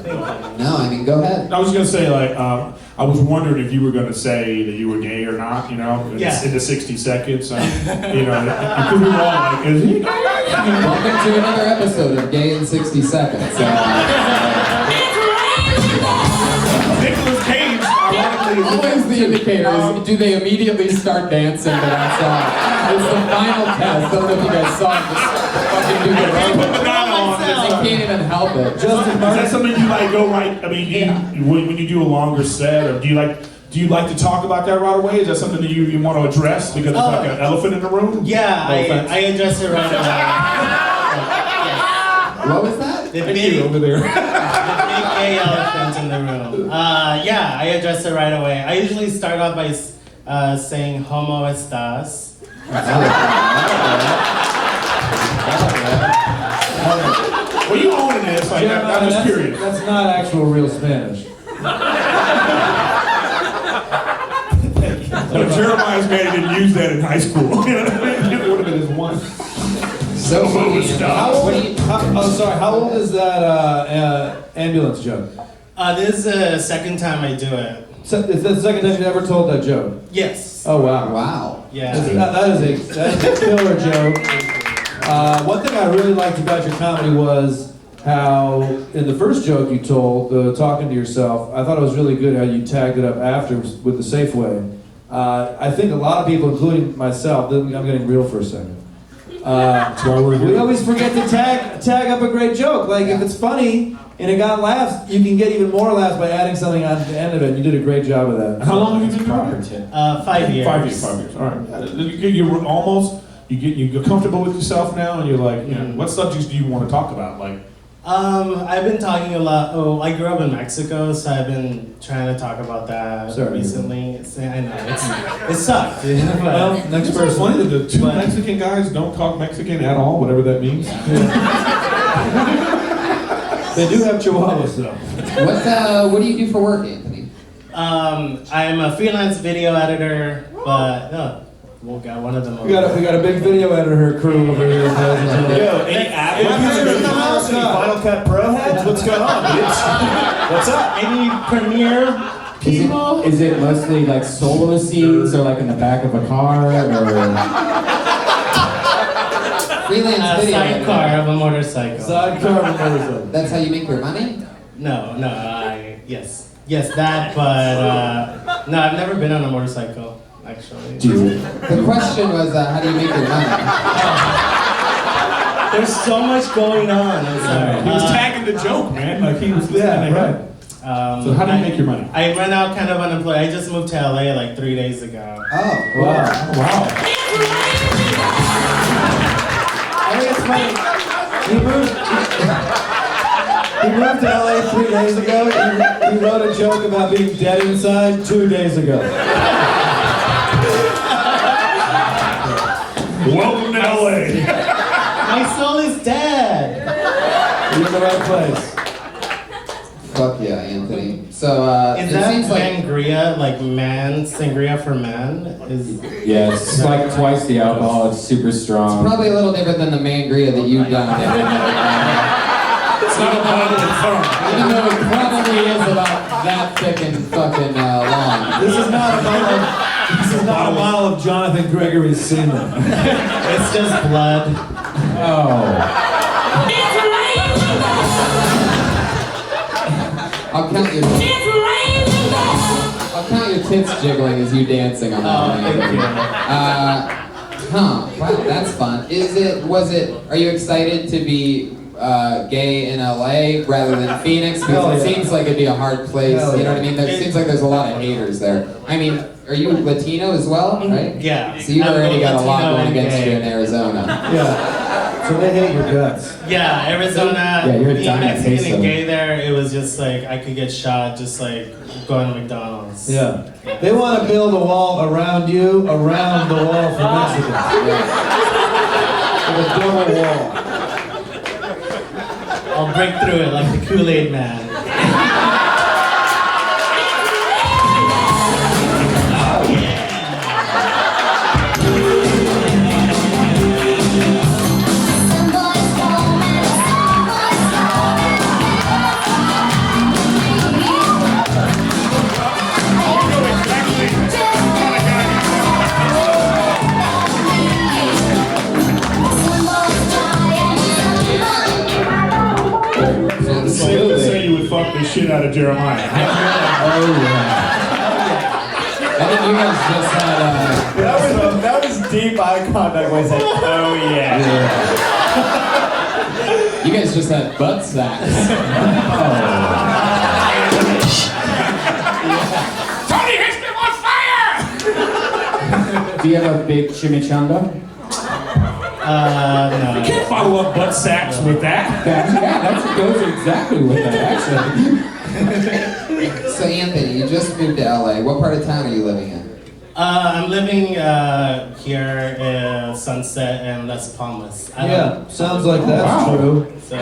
No, I mean, go ahead. I was gonna say, like, I was wondering if you were gonna say that you were gay or not. You know, in the 60 seconds. You know, because we were all like, is he gay? Welcome to another episode of Gay in 60 Seconds. Nicolas Cage, ironically, Always the indicator is, do they immediately start dancing to that song? It's the final test. I don't know if you guys saw it. Just fucking do the You can't even help it. Is that something you like go right? I mean, when you do a longer set, or do you like to talk about that right away? Is that something that you want to address because it's like an elephant in the room? Yeah, I address it right away. What was that? The big over there. The big gay elephant in the room. Yeah, I address it right away. I usually start off by saying "Homo estás." Well, you owning this? Like, I'm just curious. That's not actual real Spanish. So Jeremiah's man didn't use that in high school. You know what I mean? It would have been his one. So How old is that ambulance joke? This is the second time I do it. Is that the second time you ever told that joke? Yes. Oh wow. Wow. Yeah. That is a killer joke. One thing I really liked about your comedy was how, in the first joke you told, talking to yourself, I thought it was really good how you tagged it up after with the Safeway. I think a lot of people, including myself, I'm getting real for a second. We always forget to tag up a great joke. Like if it's funny and it got laughs, you can get even more laughs by adding something on the end of it. You did a great job of that. How long have you been doing it? 5 years. 5 years. 5 years. All right. You're almost. You're comfortable with yourself now, and you're like, you know, what subjects do you want to talk about? Like, I've been talking a lot. Oh, I grew up in Mexico, so I've been trying to talk about that recently. I know it sucked. Well, next person. It's funny that the two Mexican guys don't talk Mexican at all, whatever that means. They do have chihuahuas, though. What do you do for work, Anthony? I'm a freelance video editor, but we got one of them. We got a big video editor crew over here. Yo, any Apples in the house? Any Final Cut Pro heads? What's going on, dudes? What's up? Any Premiere people? Is it mostly like solo scenes or like in the back of a car or? Freelance video. Sidecar of a motorcycle. Sidecar of a motorcycle. That's how you make your money? No, yes, that, but no, I've never been on a motorcycle. Actually. The question was, how do you make your money? There's so much going on. I'm sorry. He was tagging the joke, man. Like he was right. So how do you make your money? I ran out kind of unemployed. I just moved to LA like 3 days ago. Oh, wow. I think it's funny. He moved to LA 3 days ago. He wrote a joke about being dead inside 2 days ago. Welcome to LA. My soul is dead. You're in the right place. Fuck yeah, Anthony. So, Is it that seems like... sangria, like man, sangria for men? Is Yeah, it's like twice the alcohol. It's super strong. Probably a little different than the mangria that you've done. It's not a bottle of fun. Even though it probably is about that thick and fucking long. This is not a bottle of Jonathan Gregory's semen. it's just blood. Oh. I'll count your tits jiggling as you dancing on that one. Wow, that's fun. Are you excited to be gay in LA rather than Phoenix? Because it seems like it'd be a hard place, you know what I mean? It seems like there's a lot of haters there. I mean, are you Latino as well, right? Yeah. So you already got a lot Latino going and against gay. you in Arizona. Yeah. So they hate your guts. Yeah, Arizona, Yeah, you're a being giant Mexican queso. and gay there, it was just like, I could get shot just like going to McDonald's. Yeah. They want to build a wall around you, around the wall for Mexicans. A double wall. I'll break through it like the Kool-Aid Man. Safe to say you would fuck the shit out of Jeremiah. I think you guys just had That was deep eye contact when I said, oh yeah. you guys just had butt sex. Tony hits me on fire! Do you have a big chimichanga? No. You can't follow up butt sacks with that. That goes exactly with that, actually. So Anthony, you just moved to LA. What part of town are you living in? I'm living here in Sunset and Las Palmas. Yeah, sounds like that's true. So,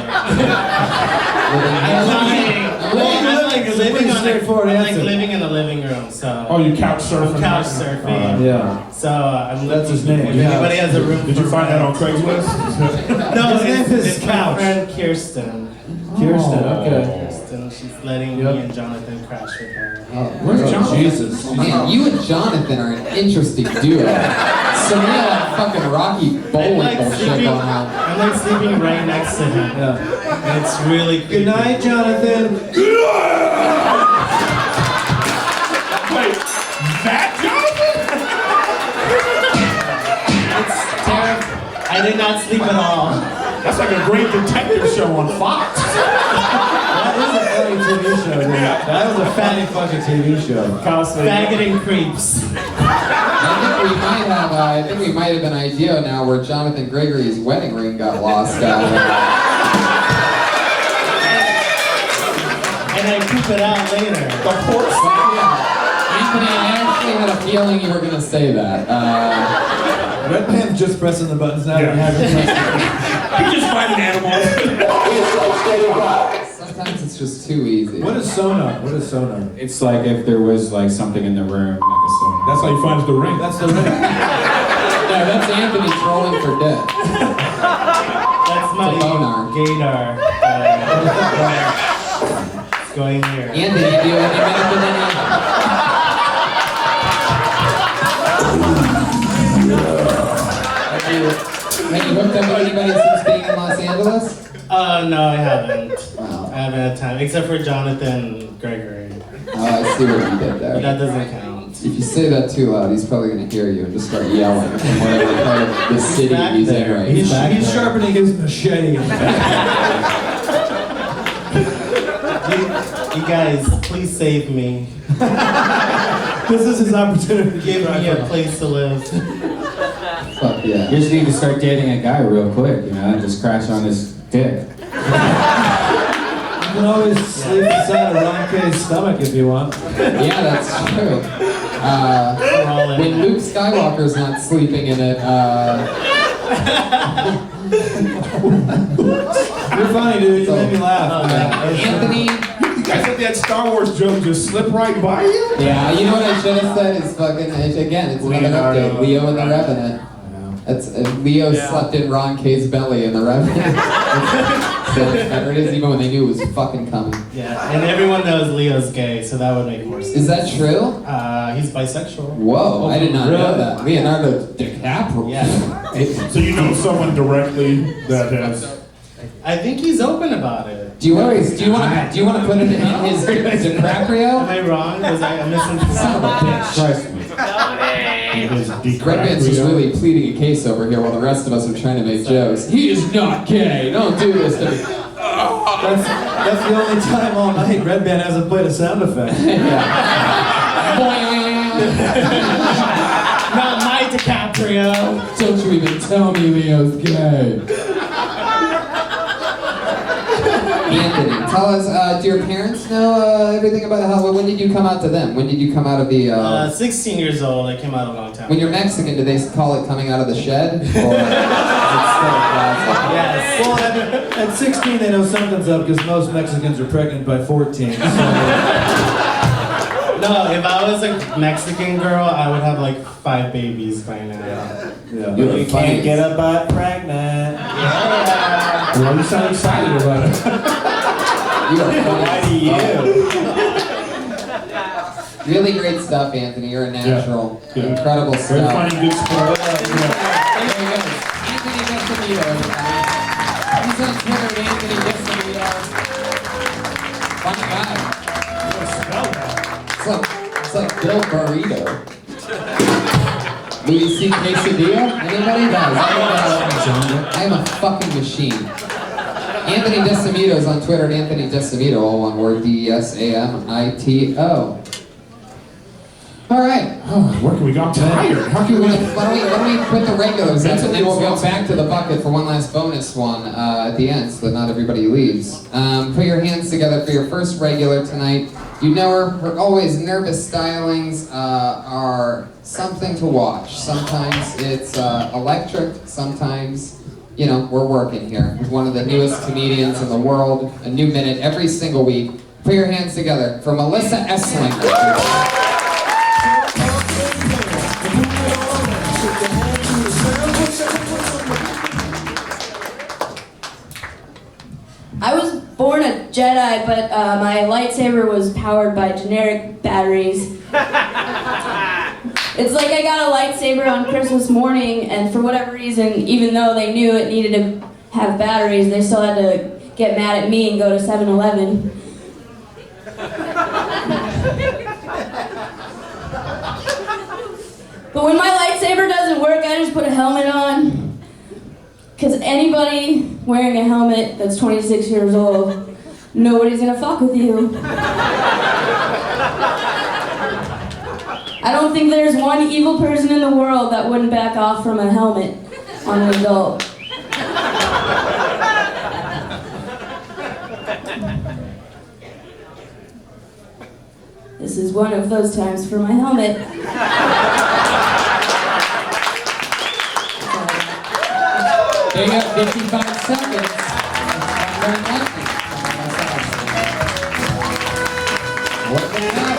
Living is a pretty straightforward I'm like answer. living in the living room, so. Oh, you couch surfing? I'm couch surfing. Yeah. So I'm That's his looking- name. If anybody has a room Did you for find that on rent. Craigslist? No, His name is it's my Couch. friend Kirsten. Kirsten, okay. Kirsten, she's letting me and Jonathan crash with her. Where's Jonathan? Jesus. Man, you and Jonathan are an interesting duo. Some of that fucking Rocky bowling bullshit going on. I'm like sleeping right next to him. Yeah. And it's really creepy. Good night, Jonathan. Wait, that Jonathan? It's terrible. I did not sleep at all. That's like a great detective show on Fox. That is a funny TV show, dude. That was a fatty fucking TV show. Faggot and creeps. I think we might have an idea now where Jonathan Gregory's wedding ring got lost. And I poop it out later. Of course. Anthony, I actually had a feeling you were going to say that. Red Pan's just pressing the buttons now. Yeah. You just fighting animals. Sometimes it's just too easy. What is sonar? What is sonar? It's like if there was like something in the room, like a sonar. That's how you find the ring. That's the ring. No, that's Anthony trolling for death. That's my It's a boner. gaydar. It's going here. Anthony, do you have any minute with any? Have you hooked up with anybody since being in Los Angeles? No, I haven't. Wow. I haven't had time, except for Jonathan Gregory. Oh, I see what you did there. But that doesn't count. If you say that too loud, he's probably going to hear you and just start yelling from whatever part of the city back he's in there. right He's now. sharpening his machete. You guys, please save me. This is his opportunity. Give me a place to live. Fuck yeah. You just need to start dating a guy real quick, you know, and just crash on his dick. You can always sleep inside of Ron K's stomach if you want. Yeah, that's true. When Luke Skywalker's not sleeping in it, You're funny, dude. You made me laugh. Anthony. You guys let that Star Wars joke just slip right by you? Yeah, you know what I should have said is fucking, again, it's another update. Leo and the Revenant. That's, Leo slept in Ron K's belly in the Revenant. There it is, even when they knew it was fucking coming. Yeah, and everyone knows Leo's gay, so that would make more sense. Is that true? He's bisexual. Whoa, I did not know that. Leonardo DiCaprio. Yeah. So you know someone directly that has... I think he's open about it. Do you want to put it in his DiCaprio? Am I wrong? Was I misinformed? Son of a bitch. Trust me. Redman's just really pleading a case over here while the rest of us are trying to make jokes. He is not gay. Don't do this to me. That's the only time all night Red Band hasn't played a sound effect. Not my DiCaprio. Don't you even tell me Leo's gay. Anthony, tell us, do your parents know everything about how, when did you come out to them? When did you come out of the... 16 years old, I came out a long time When you're Mexican, do they call it coming out of the shed? Or is it still Yes. Well, at 16 they know something's up because most Mexicans are pregnant by 14. So. No, if I was a Mexican girl, I would have like 5 babies by now. Yeah. You can't get a butt pregnant. Yeah. Well, you sound excited about it. You are Why do you? Really great stuff, Anthony. You're a natural. Yeah. Incredible Very stuff. funny, good sport. There you go. Anthony Destamito, everybody. He's on Twitter at Anthony Destamito. Fun guy. It's like Bill Burrito. Louis C. Quesadilla? Anybody? Guys, I'm a fucking machine. Anthony Destamito is on Twitter at Anthony Destamito, all one word, DESAMITO. All right. Oh, where can we go? I'm tired. How can we... Why don't we put the regulars up and then we'll go back to the bucket for one last bonus one at the end so that not everybody leaves. Put your hands together for your first regular tonight. You know her always nervous stylings are something to watch. Sometimes it's electric, sometimes, you know, we're working here. With one of the newest comedians in the world, a new minute every single week. Put your hands together for Melissa Esslinger. I was born a Jedi, but my lightsaber was powered by generic batteries. It's like I got a lightsaber on Christmas morning, and for whatever reason, even though they knew it needed to have batteries, they still had to get mad at me and go to 7-Eleven. But when my lightsaber doesn't work, I just put a helmet on. Because anybody wearing a helmet that's 26 years old, nobody's gonna fuck with you. I don't think there's one evil person in the world that wouldn't back off from a helmet on an adult. This is one of those times for my helmet. They got 55 seconds. Working it up.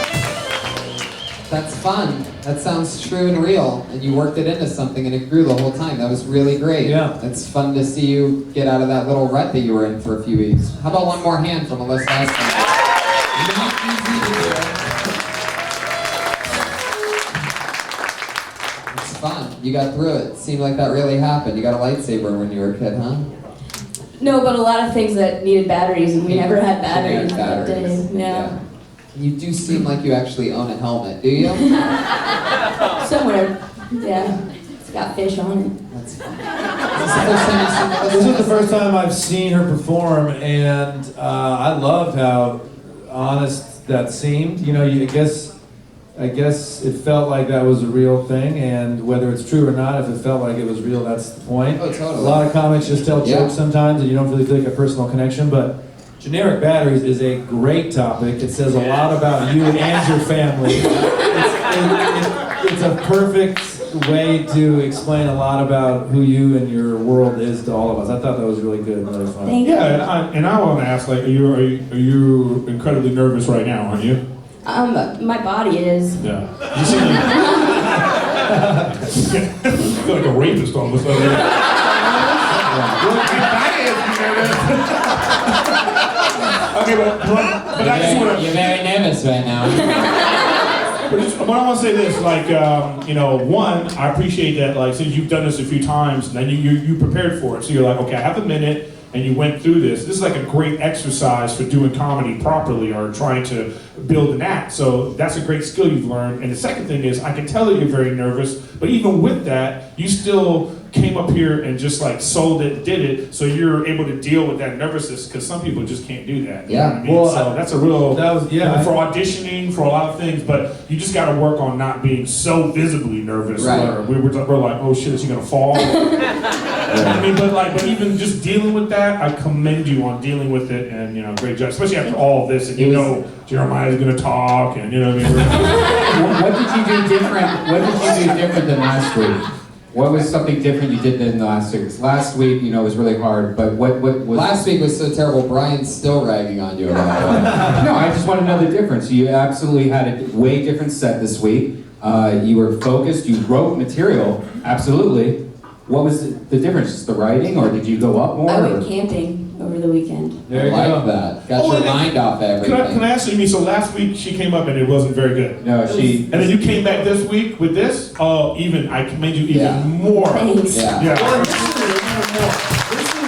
That's fun. That sounds true and real. And you worked it into something and it grew the whole time. That was really great. Yeah. It's fun to see you get out of that little rut that you were in for a few weeks. How about one more hand from Melissa Esslinger? Not easy to do. It's fun. You got through it. It seemed like that really happened. You got a lightsaber when you were a kid, huh? No, but a lot of things that needed batteries, and we never had batteries that day. Yeah. You do seem like you actually own a helmet, do you? Somewhere. Yeah. It's got fish on it. That's fun. This is the first time I've seen her perform, and I loved how honest that seemed. You know, I guess it felt like that was a real thing, and whether it's true or not, if it felt like it was real, that's the point. Oh, totally. A lot of comics just tell jokes sometimes, and you don't really feel like a personal connection, but generic batteries is a great topic. It says a lot about you and your family. It's a perfect way to explain a lot about who you and your world is to all of us. I thought that was really good and really fun. Thank you. Yeah, and I want to ask, like, are you incredibly nervous right now? Aren't you? My body is. Yeah. You seem like, you feel like a rapist all of a sudden. Okay, but I just want to. You're very nervous right now. But I want to say this, like, one, I appreciate that, like, since you've done this a few times, then you prepared for it. So you're like, okay, I have a minute, and you went through this. This is like a great exercise for doing comedy properly or trying to build an act. So that's a great skill you've learned. And the second thing is, I can tell that you're very nervous, but even with that, you still came up here and just like sold it, did it, so you're able to deal with that nervousness, because some people just can't do that. You know what I mean? Well, so that's a real, that was, yeah, for auditioning, for a lot of things, but you just got to work on not being so visibly nervous. Right. Where we're like, oh shit, is he gonna fall? I mean, but even just dealing with that, I commend you on dealing with it, and great job, especially after all of this, and Jeremiah's gonna talk, and what I mean. What did you do different? What did you do different than last week? What was something different you did than last week? Last week, it was really hard, but what was... Last week was so terrible, Brian's still ragging on you about it. No, I just want to know the difference. You absolutely had a way different set this week. You were focused, you wrote material, absolutely. What was the difference? Just the writing, or did you go up more? I went camping over the weekend. There you go. That. Got your mind off everything. Can I ask you, so last week she came up and it wasn't very good. No, And then you came back this week with this? Oh, I commend you even more. Thanks. Yeah. Well, This is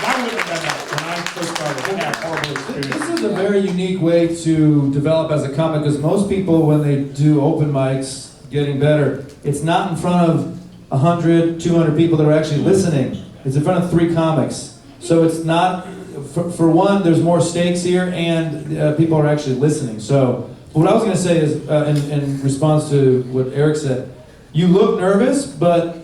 why wouldn't have done that when I first started? I had horrible experience. This is a very unique way to develop as a comic, because most people, when they do open mics, getting better, it's not in front of 100, 200 people that are actually listening. It's in front of 3 comics. So it's not, for one, there's more stakes here, and people are actually listening. So what I was going to say is, in response to what Erik said, you look nervous, but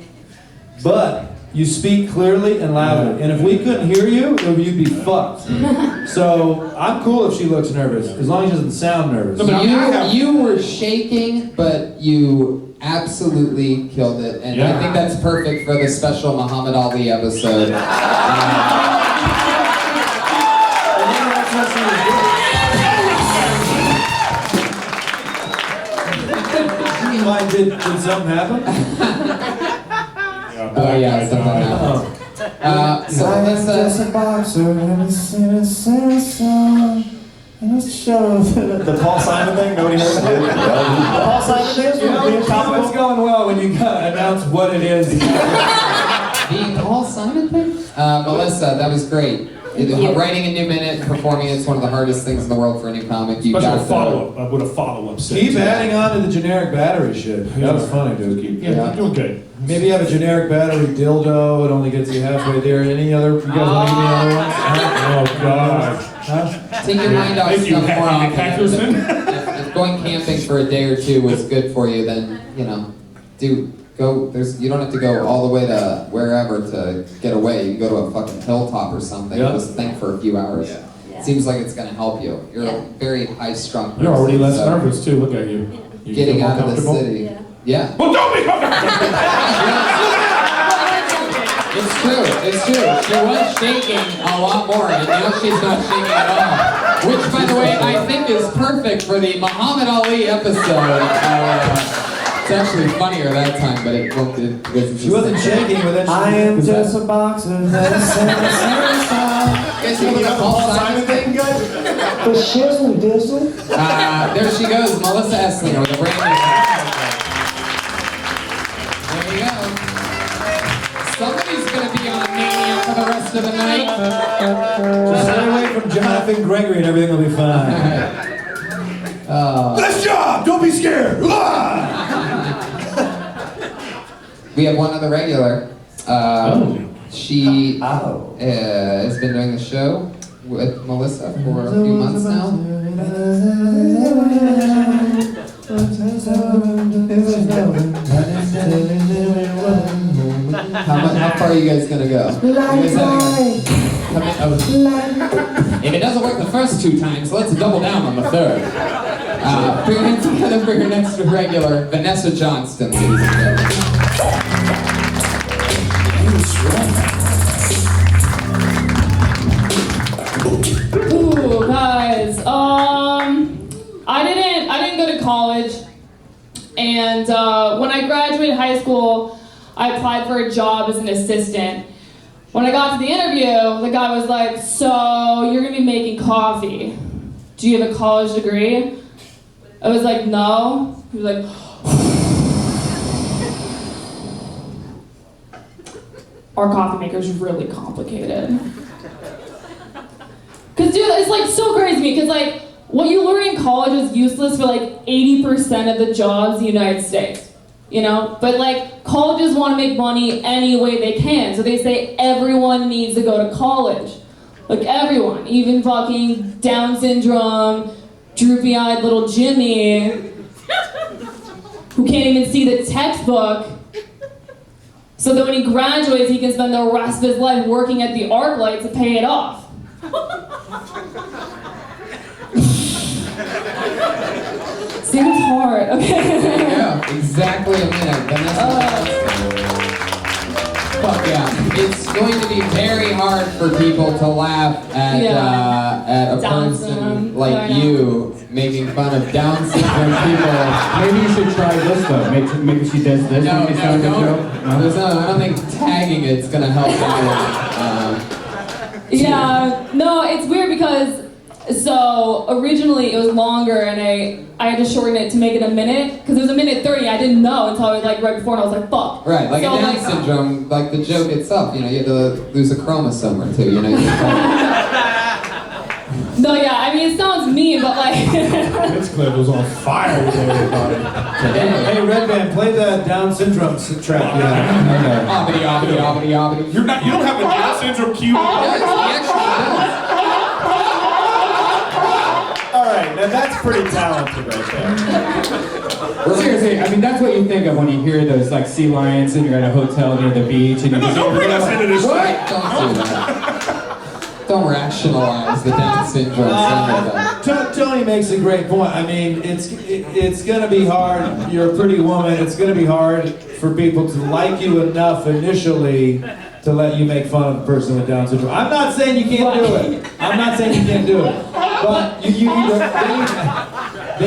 you speak clearly and loudly. And if we couldn't hear you, you'd be fucked. So I'm cool if she looks nervous, as long as she doesn't sound nervous. You were shaking, but you absolutely killed it, and I think that's perfect for the special Muhammad Ali episode. Did something happen? Yeah, something happened. So Melissa, just a boxer in a song. The Paul Simon thing? Nobody heard of it? The Paul Simon thing? It's going well when you announce what it is. the Paul Simon thing? Melissa, that was great. Writing a new minute and performing it's one of the hardest things in the world for a new comic. You Especially got follow-up, with a follow-up set. Keep adding on to the generic battery shit. That was funny, dude. You're doing good. Maybe you have a generic battery dildo. It only gets you halfway there. Any other? You guys want to give me another one? Oh God. Take your mind off Thank you, stuff more often. Patterson. If going camping for a day or two was good for you, then go. You don't have to go all the way to wherever to get away. You can go to a fucking hilltop or something. Yep. Just think for a few hours. Yeah. Seems like it's gonna help you. You're a very high-strung person. You're already less so nervous too. Look at you. You Getting feel more out of the comfortable? city. Yeah. Well, don't be comfortable. It's true. She was shaking a lot more, and now she's not shaking at all. Which, by the way, I think is perfect for the Muhammad Ali episode. It's actually funnier that time, but it wasn't. She wasn't shaking, but then she I am just a boxer in a song. Guys, see the Paul Simon thing, guys? The shizzle dizzle. There she goes, Melissa Esslinger with a brand new. There you go. Somebody's gonna be on Mania for the rest of the night. Just stay away from Jonathan Gregory and everything will be fine. Nice job! Don't be scared! We have one other regular. She has been doing the show with Melissa for a few months now. How far are you guys gonna go? If it doesn't work the first 2 times, let's double down on the third. Put your hands together for your next regular, Vanessa Johnston, ladies and gentlemen. Ooh, guys. I didn't go to college, and when I graduated high school, I applied for a job as an assistant. When I got to the interview, the guy was like, "So you're gonna be making coffee? Do you have a college degree?" I was like, "No." He was like, "Our coffee maker's really complicated." Cause dude, it's like so crazy to me, cause like what you learn in college is useless for like 80% of the jobs in the United States. You know? But like colleges want to make money any way they can. So they say everyone needs to go to college. Like everyone, even fucking Down syndrome, droopy-eyed little Jimmy, who can't even see the textbook, so that when he graduates, he can spend the rest of his life working at the ArcLight to pay it off. Seems hard, okay? Yeah, exactly a minute. Fuck yeah. It's going to be very hard for people to laugh at a Down person syndrome. like you making fun of Down syndrome people. Maybe you should try this though. Maybe she does this. No, Maybe it's not a good joke. No? I don't think tagging it's gonna help anyone. Yeah, no, it's weird because, so originally it was longer and I had to shorten it to make it a minute, because it was a minute 30, I didn't know until I was like right before and I was like, fuck. Right, like so, a Down syndrome, like the joke itself, you know, you have to lose a chromosome or two, you know. No, yeah, I mean, it sounds mean, but like... This clip was on fire with everybody. Hey, Red Band, play the Down syndrome track. Yeah. Obbity, obbity, obbity, obbity. You don't have a Down syndrome cue? Alright, now that's pretty talented right there. Well, seriously, I mean, that's what you think of when you hear those like sea lions and you're at a hotel near the beach and you just Don't bring us into this What? shit. Don't do that. Don't rationalize the Down syndrome. Tony makes a great point. I mean, it's going to be hard. You're a pretty woman. It's going to be hard for people to like you enough initially to let you make fun of a person with Down syndrome. I'm not saying you can't do it. I'm not saying you can't do it. But they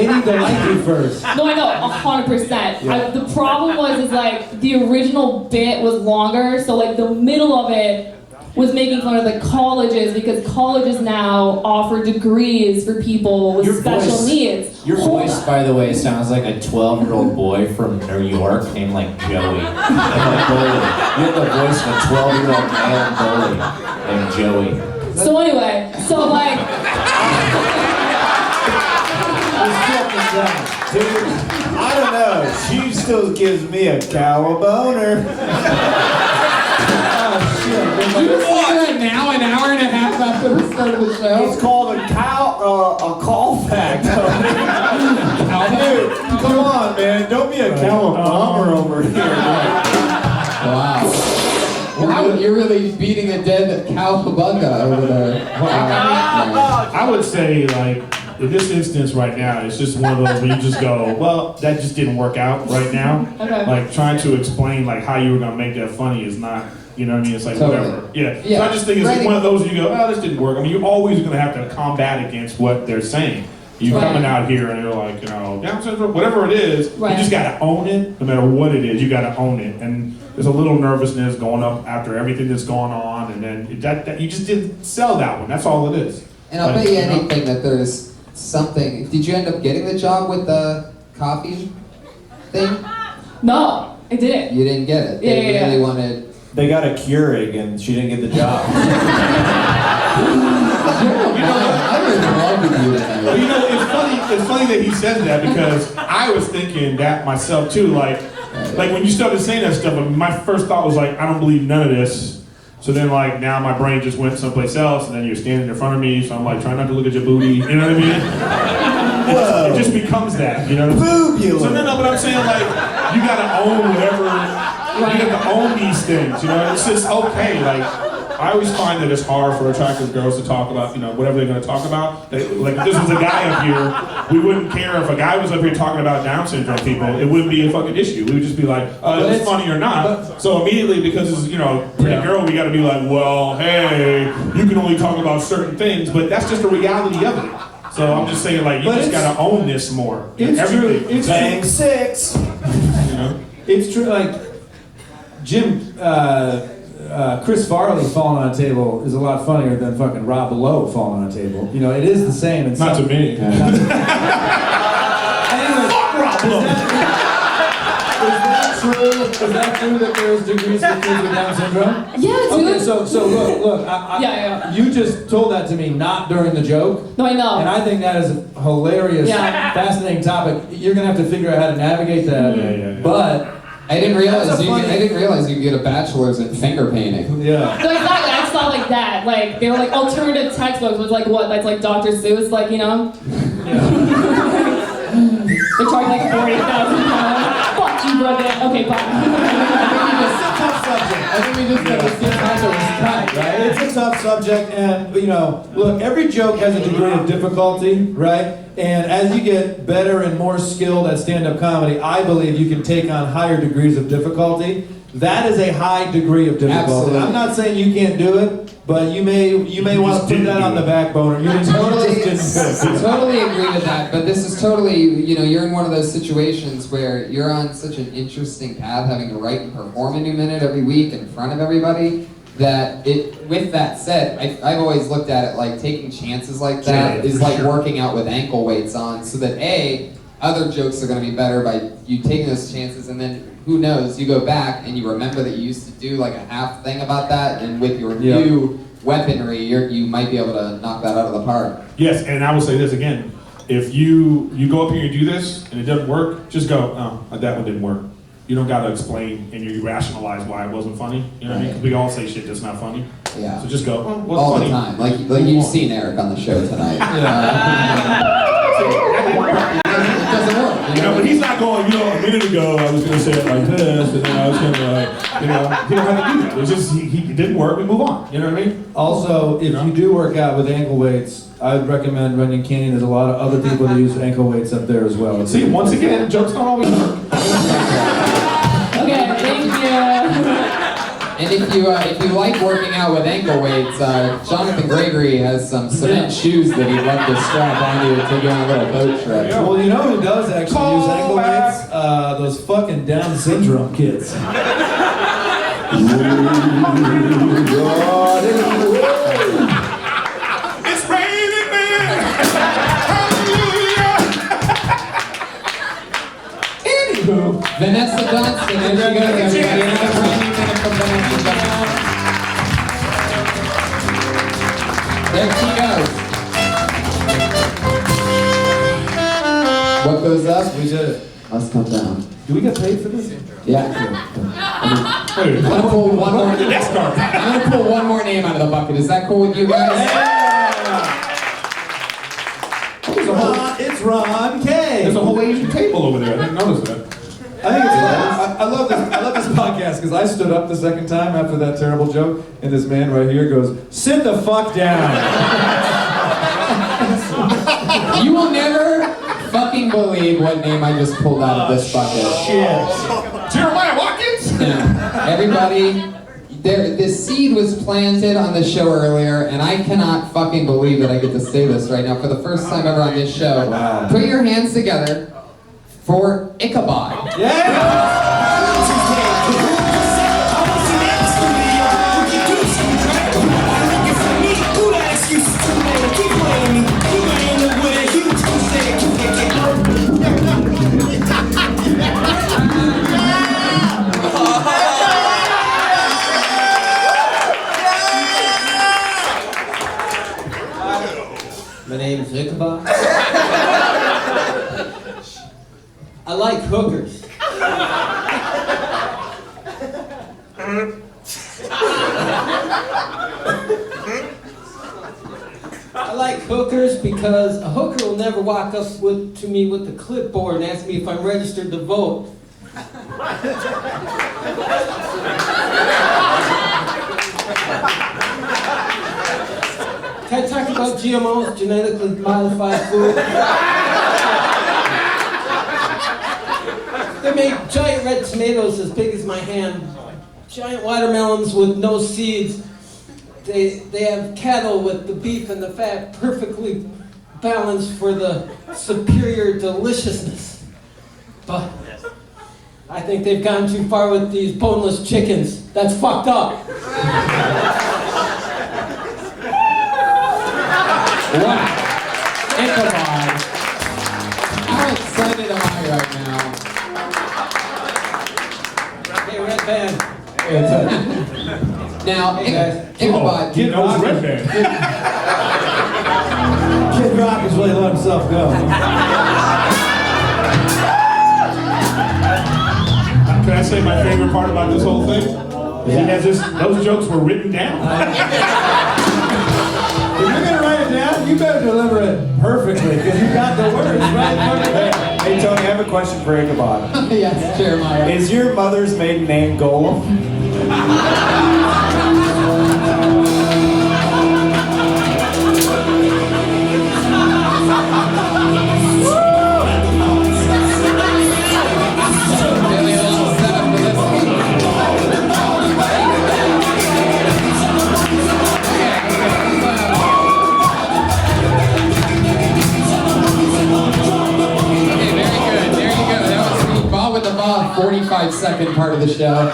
need to like you first. No, I know, 100%. The problem is like, the original bit was longer, so like the middle of it was making fun of the colleges, because colleges now offer degrees for people with special needs. Your voice, by the way, sounds like a 12-year-old boy from New York named like Joey. And like bully. You have the voice of a 12-year-old male bully named Joey. So anyway, so like... Dude, I don't know. She still gives me a cow boner. You say that now, an hour and a half after the start of the show? It's called a callback. Dude, come on, man. Don't be a cowabunga over here. Wow. Wow, you're really beating a dead cowabunga over there. I would say, like, in this instance right now, it's just one of those where you just go, well, that just didn't work out right now. Okay. Like, trying to explain, like, how you were going to make that funny is not, you know what I mean? It's like, Totally. whatever. Yeah. Yeah. So I just think it's like one of those where you go, oh, this didn't work. I mean, you're always going to have to combat against what they're saying. You're coming out here and you're like, you know, Down syndrome, whatever it is, you just got to own it. No matter what it is, you got to own it. And there's a little nervousness going up after everything that's going on, and then that you just didn't sell that one. That's all it is. And I'll bet you anything that there's something. Did you end up getting the job with the coffee thing? No, I didn't. You didn't get it. They really wanted. They got a Keurig and she didn't get the job. I'm in love with you tonight. Well, you know, it's funny that he says that, because I was thinking that myself too. Like when you started saying that stuff, my first thought was like, I don't believe none of this. So then, like, now my brain just went someplace else, and then you're standing in front of me, so I'm like, trying not to look at your booty, you know what I mean? It just becomes that, you know what I'm saying? So no, but I'm saying, like, you gotta own whatever, you have to own these things, you know? It's just okay, like, I always find that it's hard for attractive girls to talk about, whatever they're going to talk about. Like, if this was a guy up here, we wouldn't care if a guy was up here talking about Down syndrome people. It wouldn't be a fucking issue. We would just be like, is this funny or not? So immediately, because it's, pretty girl, we got to be like, well, hey, you can only talk about certain things, but that's just the reality of it. So I'm just saying, like, you just got to own this more. It's Everything. true. It's Bang 6. It's true. Like Jim, Chris Farley falling on a table is a lot funnier than fucking Rob Lowe falling on a table. It is the same. In Not some, to me. Anyway, Rob Lowe. Is that true that there's degrees for kids with Down syndrome? Yeah, dude. Okay, so look. Yeah. You just told that to me, not during the joke. No, I know. And I think that is a hilarious, fascinating topic. You're gonna have to figure out how to navigate that. Yeah. But I didn't realize you could get a bachelor's in finger painting. Yeah. No, exactly. I saw like that. Like they were like alternative textbooks was like what? That's like Dr. Seuss, like They're charging like $40,000. Fuck you, brother. Okay, bye. It's a tough subject. I think we just gotta see how to respect, right? It's a tough subject, and look, every joke has a degree of difficulty, right? And as you get better and more skilled at stand-up comedy, I believe you can take on higher degrees of difficulty. That is a high degree of difficulty. Absolutely. I'm not saying you can't do it, but you may want to put that on the back burner. You just didn't Totally agree with that, but this is totally, you're in one of those situations where you're on such an interesting path, having to write and perform a new minute every week in front of everybody, that with that said, I've always looked at it like taking chances like that is like working out with ankle weights on, so that other jokes are going to be better by you taking those chances, and then who knows, you go back and you remember that you used to do like a half thing about that, and with your new weaponry, you might be able to knock that out of the park. Yes, and I will say this again. If you go up here and you do this and it doesn't work, just go, oh, that one didn't work. You don't got to explain and you rationalize why it wasn't funny. You know what I mean? Because we all say shit that's not funny. Yeah. So just go, oh, what's all funny? the time. Like you've seen Eric on the show tonight. It doesn't work. But he's not going, a minute ago I was going to say it like this, and then I was going to he don't have to do that. It's just, he didn't work, we move on. You know what I mean? Also, if you do work out with ankle weights, I would recommend Runyon Canyon. There's a lot of other people that use ankle weights up there as well. See, once again, jokes don't always work. Okay, thank you. And if you like working out with ankle weights, Jonathan Gregory has some cement shoes that he'd love to strap on you to take you on a little boat trip. Well, you know who does actually use ankle weights? Those fucking Down syndrome kids. It's raining men! Hallelujah! Anywho. Vanessa Dunstan, there she goes, everybody. Another raining minute from Vanessa Dunstan. There she goes. What goes up? We did it. Must come down. Do we get paid for this? Yeah. I'm gonna pull one more. I'm gonna pull one more name out of the bucket. Is that cool with you guys? It's Ron K. There's a whole Asian table over there. I didn't notice that. I think it's I love this. I love this podcast because I stood up the second time after that terrible joke, and this man right here goes, "Sit the fuck down." You will never fucking believe what name I just pulled out of this bucket. Shit. Jeremiah Watkins? Yeah. Everybody, this seed was planted on the show earlier, and I cannot fucking believe that I get to say this right now for the first time ever on this show. Wow. Put your hands together for Ichabod. Yeah. My name's Ichabod. I like hookers. I like hookers because a hooker will never walk up to me with a clipboard and ask me if I'm registered to vote. Can I talk about GMOs, genetically modified food? They make giant red tomatoes as big as my hand, giant watermelons with no seeds. They have cattle with the beef and the fat perfectly balanced for the superior deliciousness. But I think they've gone too far with these boneless chickens. That's fucked up. Wow. Ichabod. How excited am I right now? Hey, Red Band. Now, Ichabod. Kid Rock, Red Band. Kid Rock has really let himself go. Can I say my favorite part about this whole thing? He has those jokes were written down. If you're gonna write it down, you better deliver it perfectly, because you got the words right. Hey Tony, I have a question for Ichabod. Yes, Jeremiah. Is your mother's maiden name Golem? Okay, very good. There you go. That was the Ball with the Ball 45-second part of the show.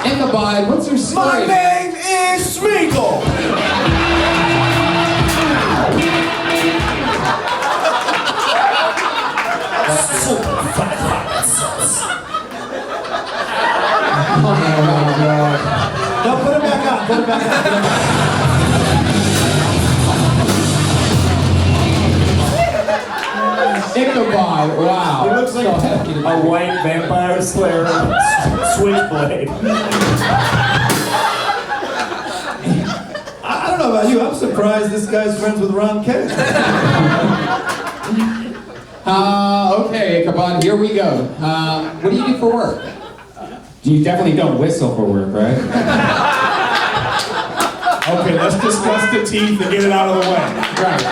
Ichabod, what's your story? My name is Smeagol. No, put it back on. Put it back on. Ichabod, wow. He looks like a white vampire slayer with a switchblade. I don't know about you. I'm surprised this guy's friends with Ron K. Okay, Ichabod, here we go. What do you do for work? You definitely don't whistle for work, right? Okay, let's discuss the teeth and get it out of the way. Right.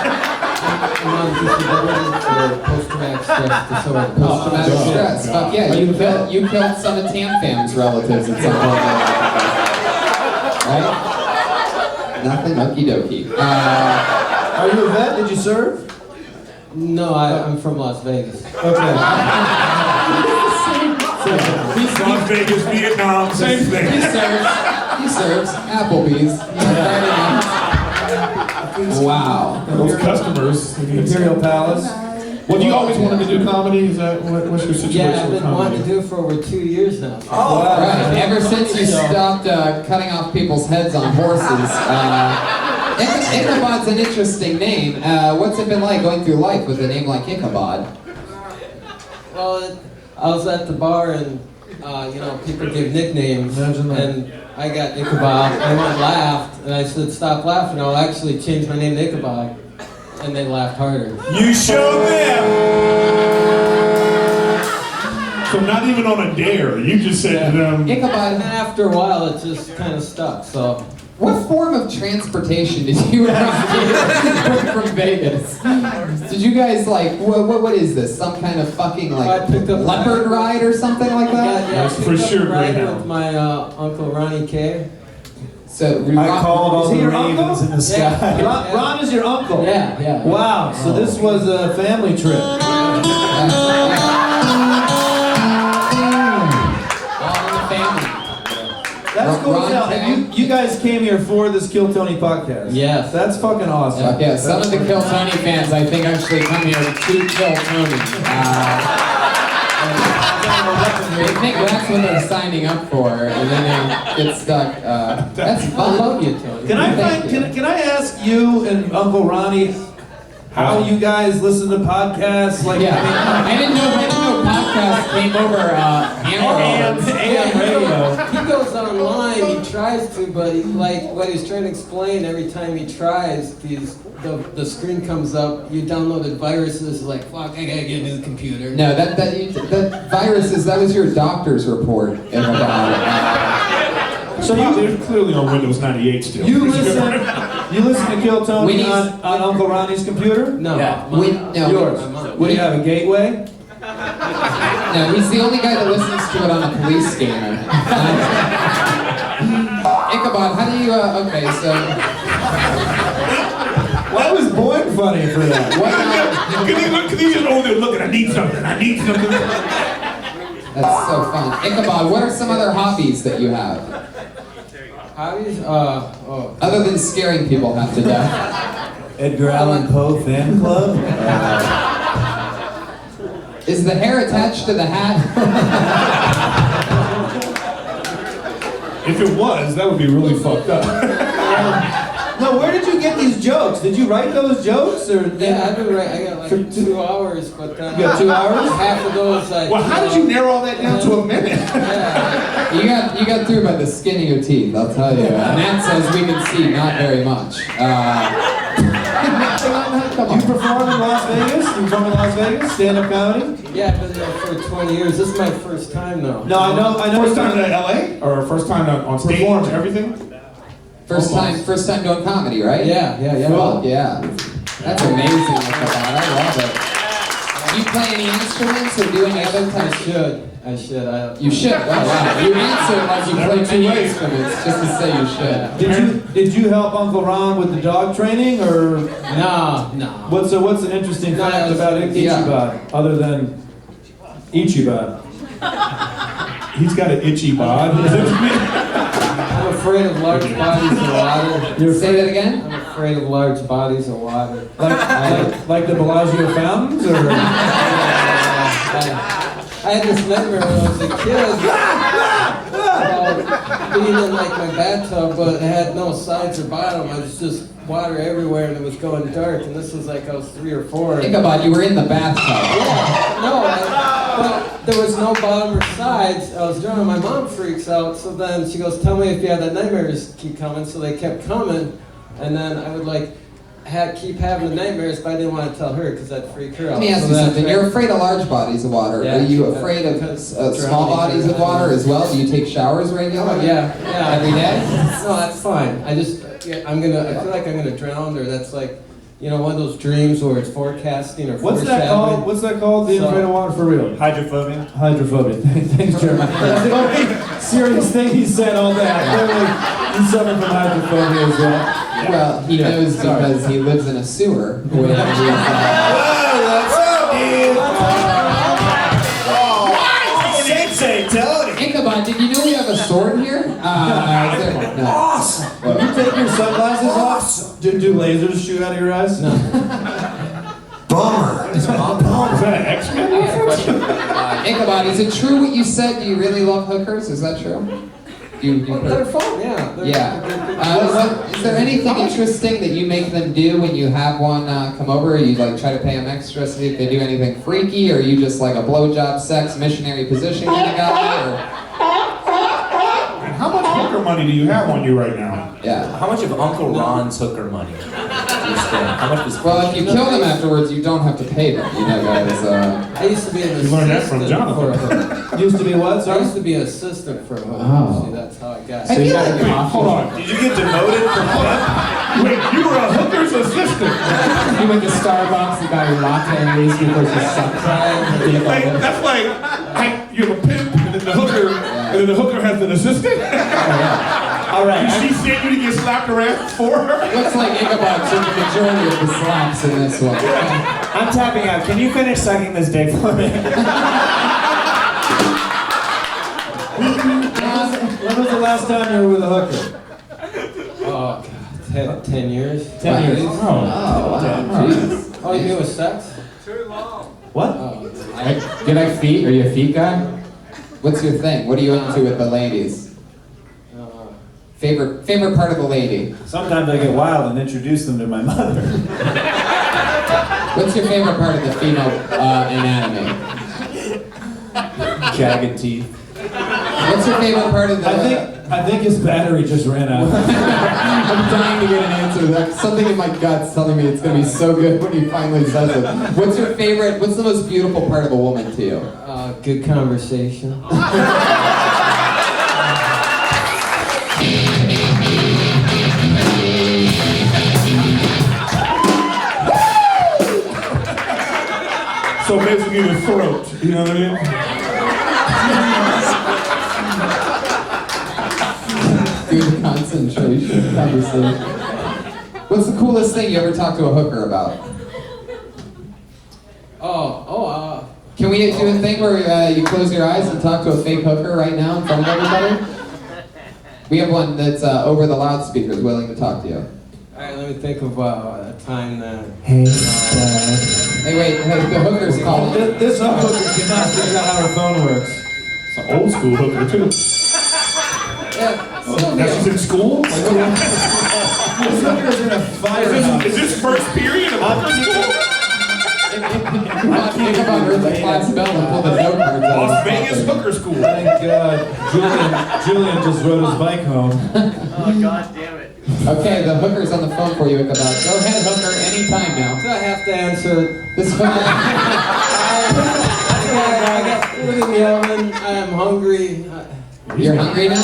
I'm on disability for post-traumatic stress disorder. Post-traumatic stress. Fuck yeah, you killed some of Tam Fam's relatives at some point. Right? Nothing, okie dokie. Are you a vet? Did you serve? No, I'm from Las Vegas. Okay. Las Vegas, Vietnam, same thing. He serves Applebee's. Wow. Those customers. Imperial Palace. Well, you always wanted to do comedy? Is that what's your situation Yeah, I've with been wanting comedy? to do it for over 2 years now. Oh, right. Ever since you stopped cutting off people's heads on horses. Ichabod's an interesting name. What's it been like going through life with a name like Ichabod? Well, I was at the bar and, people give nicknames. And I got Ichabod. Everyone laughed. And I said, stop laughing. I'll actually change my name to Ichabod. And they laughed harder. You showed them. So not even on a dare, you just said to them. Ichabod. And after a while, it just kind of stuck, so. What form of transportation did you ride from Vegas? Did you guys what is this? Some kind of fucking leopard ride or something like that? Yeah, for sure, ride Greyhound. with my Uncle Ronnie K. So I called all the ravens in the sky. Yeah. Ron is your uncle? Yeah. Wow, so this was a family trip. That's cool as hell. And you guys came here for this Kill Tony podcast. Yes. That's fucking awesome. Yeah, some of the Kill Tony fans, I think, actually come here to kill Tony. They think that's what they're signing up for, and then they get stuck. That's fun. I love you, Tony. Can I ask you and Uncle Ronnie how you guys listen to podcasts? Like, Yeah, I didn't know podcast came over AM radio. He goes online, he tries to, but what he's trying to explain, every time he tries, the screen comes up, you downloaded viruses, like, fuck, I gotta get a new computer. No, that viruses, that was your doctor's report. So there's clearly on Windows 98 still. You listen to Kill Tony on Uncle Ronnie's computer? No. Yours. What do you have, a gateway? No, he's the only guy that listens to it on a police scanner. Ichabod, how do you, okay, so... Why was Boyd funny for that? Because he's just over there looking, I need something. That's so fun. Ichabod, what are some other hobbies that you have? Hobbies? Other than scaring people half to death. Edgar Allan Poe fan club? Is the hair attached to the hat? If it was, that would be really fucked up. No, where did you get these jokes? Did you write those jokes? Or Yeah, I've been writing. I got like 2 hours, but then You got 2 hours? half of those like. Well, how did you narrow all that down to a minute? You got through by the skin of your teeth, I'll tell you. Matt says we can see not very much. Do you perform in Las Vegas? You perform in Las Vegas? Stand-up comedy? Yeah, I've been there for 20 years. This is my first time though. No, I know. First time to LA? Or first time on stage? Performing. Everything? First time doing comedy, right? Yeah. Well, yeah. That's amazing, Ichabod. I love it. Do you play any instruments or do any other types? I should. You should. Oh wow. You answered like you play many instruments just to say you should. Did you help Uncle Ron with the dog training, or No. what's an interesting fact about Ichibod other than Ichibod? He's got an itchy bod. I'm afraid of large bodies of water. Say that again? I'm afraid of large bodies of water. Like the Bellagio fountains, or? I had this nightmare when I was a kid about being in like my bathtub, but it had no sides or bottom. I was just water everywhere and it was going dark. And this was like I was 3 or 4. Ichabod, you were in the bathtub. Yeah, no, but there was no bottom or sides. I was drowning. My mom freaks out, so then she goes, "Tell me if you have the nightmares keep coming." So they kept coming, and then I would like keep having the nightmares, but I didn't want to tell her because that'd freak her out. Let me ask you something. You're afraid of large bodies of water. Yeah, Are you afraid of small bodies of water as well? Do you take showers regularly? Oh, yeah. Every day? No, that's fine. I feel like I'm gonna drown, or that's like, one of those dreams where it's forecasting or What's that called? What's that called? Being afraid of water for real? Hydrophobia. Hydrophobia. Thanks, Jeremiah. That's the only serious thing he said all day. Clearly, you suffer from hydrophobia as well. Well, he knows because he lives in a sewer. Where Whoa, what's up, dude? Sensei Tony. Ichabod, did you know we have a sword here? Awesome. When you take your sunglasses off, do lasers shoot out of your eyes? No. Bummer. Is that an X-Men? Ichabod, is it true what you said? Do you really love hookers? Is that true? They're fun, yeah. Is there anything interesting that you make them do when you have one come over? You like try to pay them extra, see if they do anything freaky, or are you just like a blowjob, sex, missionary position kind of guy? Or? How much hooker money do you have on you right now? Yeah. How much of Uncle Ron's hooker money do you spend? How much was? Well, if you kill them afterwards, you don't have to pay them. Guys. I used to be an You learned that from assistant for a Jonathan. hooker. Used to be what, I sorry? used to be an assistant for a hooker. Oh. See, that's how I got So you got Hold on. Did you get demoted from that? Wait, you were a hooker's assistant. You went to Starbucks and got your latte at least before she sucked. That's like you have a pimp and then the hooker has an assistant. All right. And she sent you to get slapped around for her. Looks like Ichabod took the majority of the slaps in this one. I'm tapping out. Can you finish sucking this dick for me? When was the last time you were with a hooker? Oh, God. 10 years? 10 years. Oh, wow. Jeez. Oh, you mean with sex? What? You like feet? Are you a feet guy? What's your thing? What are you into with the ladies? Favorite part of the lady? Sometimes I get wild and introduce them to my mother. What's your favorite part of the female anatomy? Jagged teeth. What's your favorite part of the... I think his battery just ran out. I'm dying to get an answer to that. Something in my gut's telling me it's going to be so good when he finally says it. What's the most beautiful part of a woman to you? Good conversation. So basically the throat, you know what I mean? Good concentration conversation. What's the coolest thing you ever talked to a hooker about? Can we do a thing where you close your eyes and talk to a fake hooker right now in front of everybody? We have one that's over the loudspeakers willing to talk to you. Alright, let me think of a time that... Hey, wait, the hooker's calling. This hooker cannot figure out how her phone works. It's an old school hooker too. Now she's in school? This hooker's in a firehouse. Is this first period of hooker school? Think about her the class bell and pull the note cards out. Las Vegas hooker school. Thank God. Julian just rode his bike home. Oh, God damn it. Okay, the hooker's on the phone for you, Ichabod. Go ahead, hooker, anytime now. Do I have to answer? This hooker... I got food in the oven. I am hungry. You're hungry now? I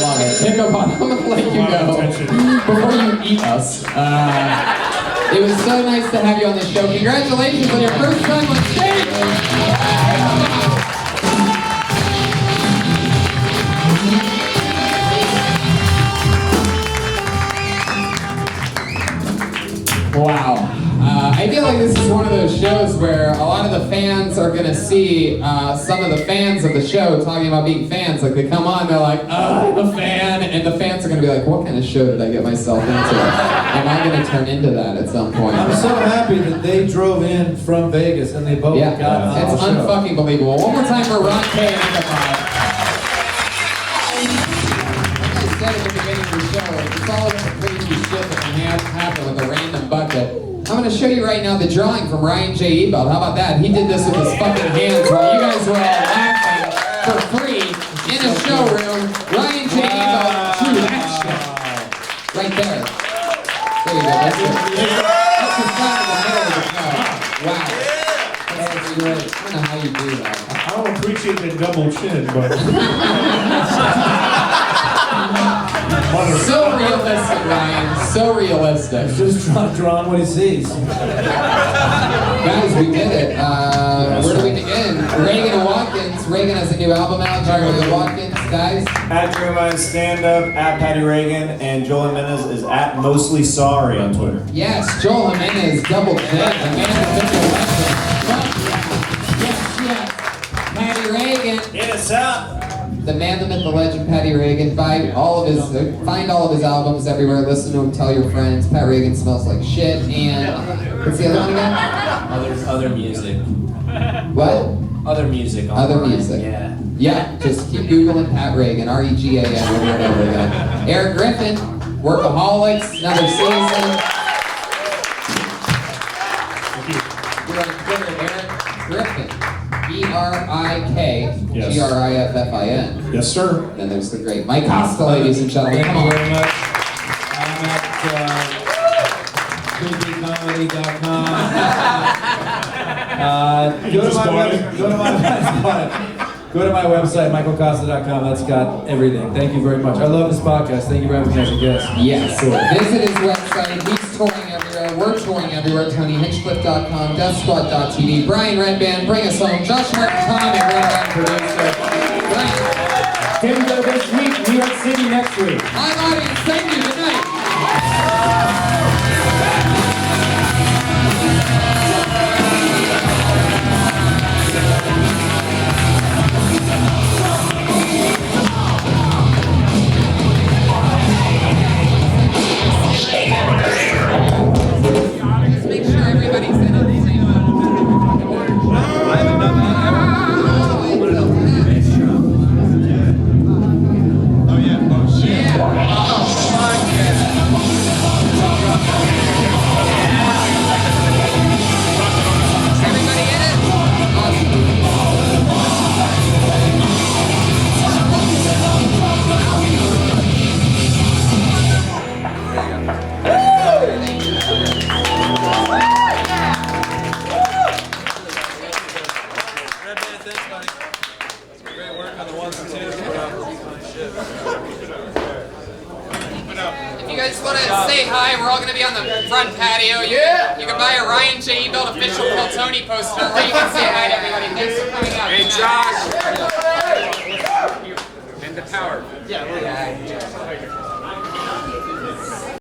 love it. Ichabod, I'm gonna let you go before you eat us. It was so nice to have you on the show. Congratulations on your first time on stage! Wow. I feel like this is one of those shows where a lot of the fans are going to see some of the fans of the show talking about being fans. Like they come on, they're like, oh, I'm a fan. And the fans are going to be like, what kind of show did I get myself into? Am I going to turn into that at some point? I'm so happy that they drove in from Vegas and they both got on the it's show. unfucking believable. One more time for Ron K. and Ichabod. Like I said at the beginning of the show, it's all about the crazy shit that can happen with a random bucket. I'm going to show you right now the drawing from Ryan J. Ebelt. How about that? He did this with his fucking hands while you guys were all laughing for free in a showroom. Ryan J. Ebelt drew that shit. Right there. There you go. That's it. That's the front of the middle of the crowd. Wow. That's great. I don't know how you do that. I don't appreciate the double chin, but... So realistic, Ryan. So realistic. Just drawing what he sees. Guys, we did it. Where do we begin? Reagan and Watkins. Reagan has a new album out. Jeremy and Watkins, guys. At Jeremiah Stand Up, at Patty Reagan, and Joel Jimenez is at Mostly Sorry on Twitter. Yes, Joel Jimenez, double J, the man of the Yes. Patty Reagan. Get us up. The man, the myth, the legend, Patty Reagan. Find all of his albums everywhere. Listen to him. Tell your friends. Pat Reagan smells like shit. And what's the other one again? Other music. What? Other music. Other music. Yeah. Yeah. Just keep googling Pat Reagan. REGAN over and over again. Erik Griffin. Workaholics. Another season. You're on Twitter, Erik Griffin. ERIK-GRIFFIN. Yes, sir. Then there's the great Mike Kosta, ladies and gentlemen. Thank Come you on. very much. I'm at creepycomedy.com. Go to my website, michaelcosta.com. That's got everything. Thank you very much. I love this podcast. Thank you for having me as a guest. Yes. Visit his website. He's touring everywhere. We're touring everywhere. TonyHinchcliffe.com, DeathSquad.tv. Brian Redband, bring us home. Josh Martin, comic, Redband producer. Brian. Denver this week, New York City next week. Live audience, thank you. Good night. Make sure everybody's in it. Oh yeah. on the front patio. You can buy a Ryan J. Belt official Kill Tony poster where you can say hi to everybody. Thanks for coming out. Hey, Josh. And the power. Yeah.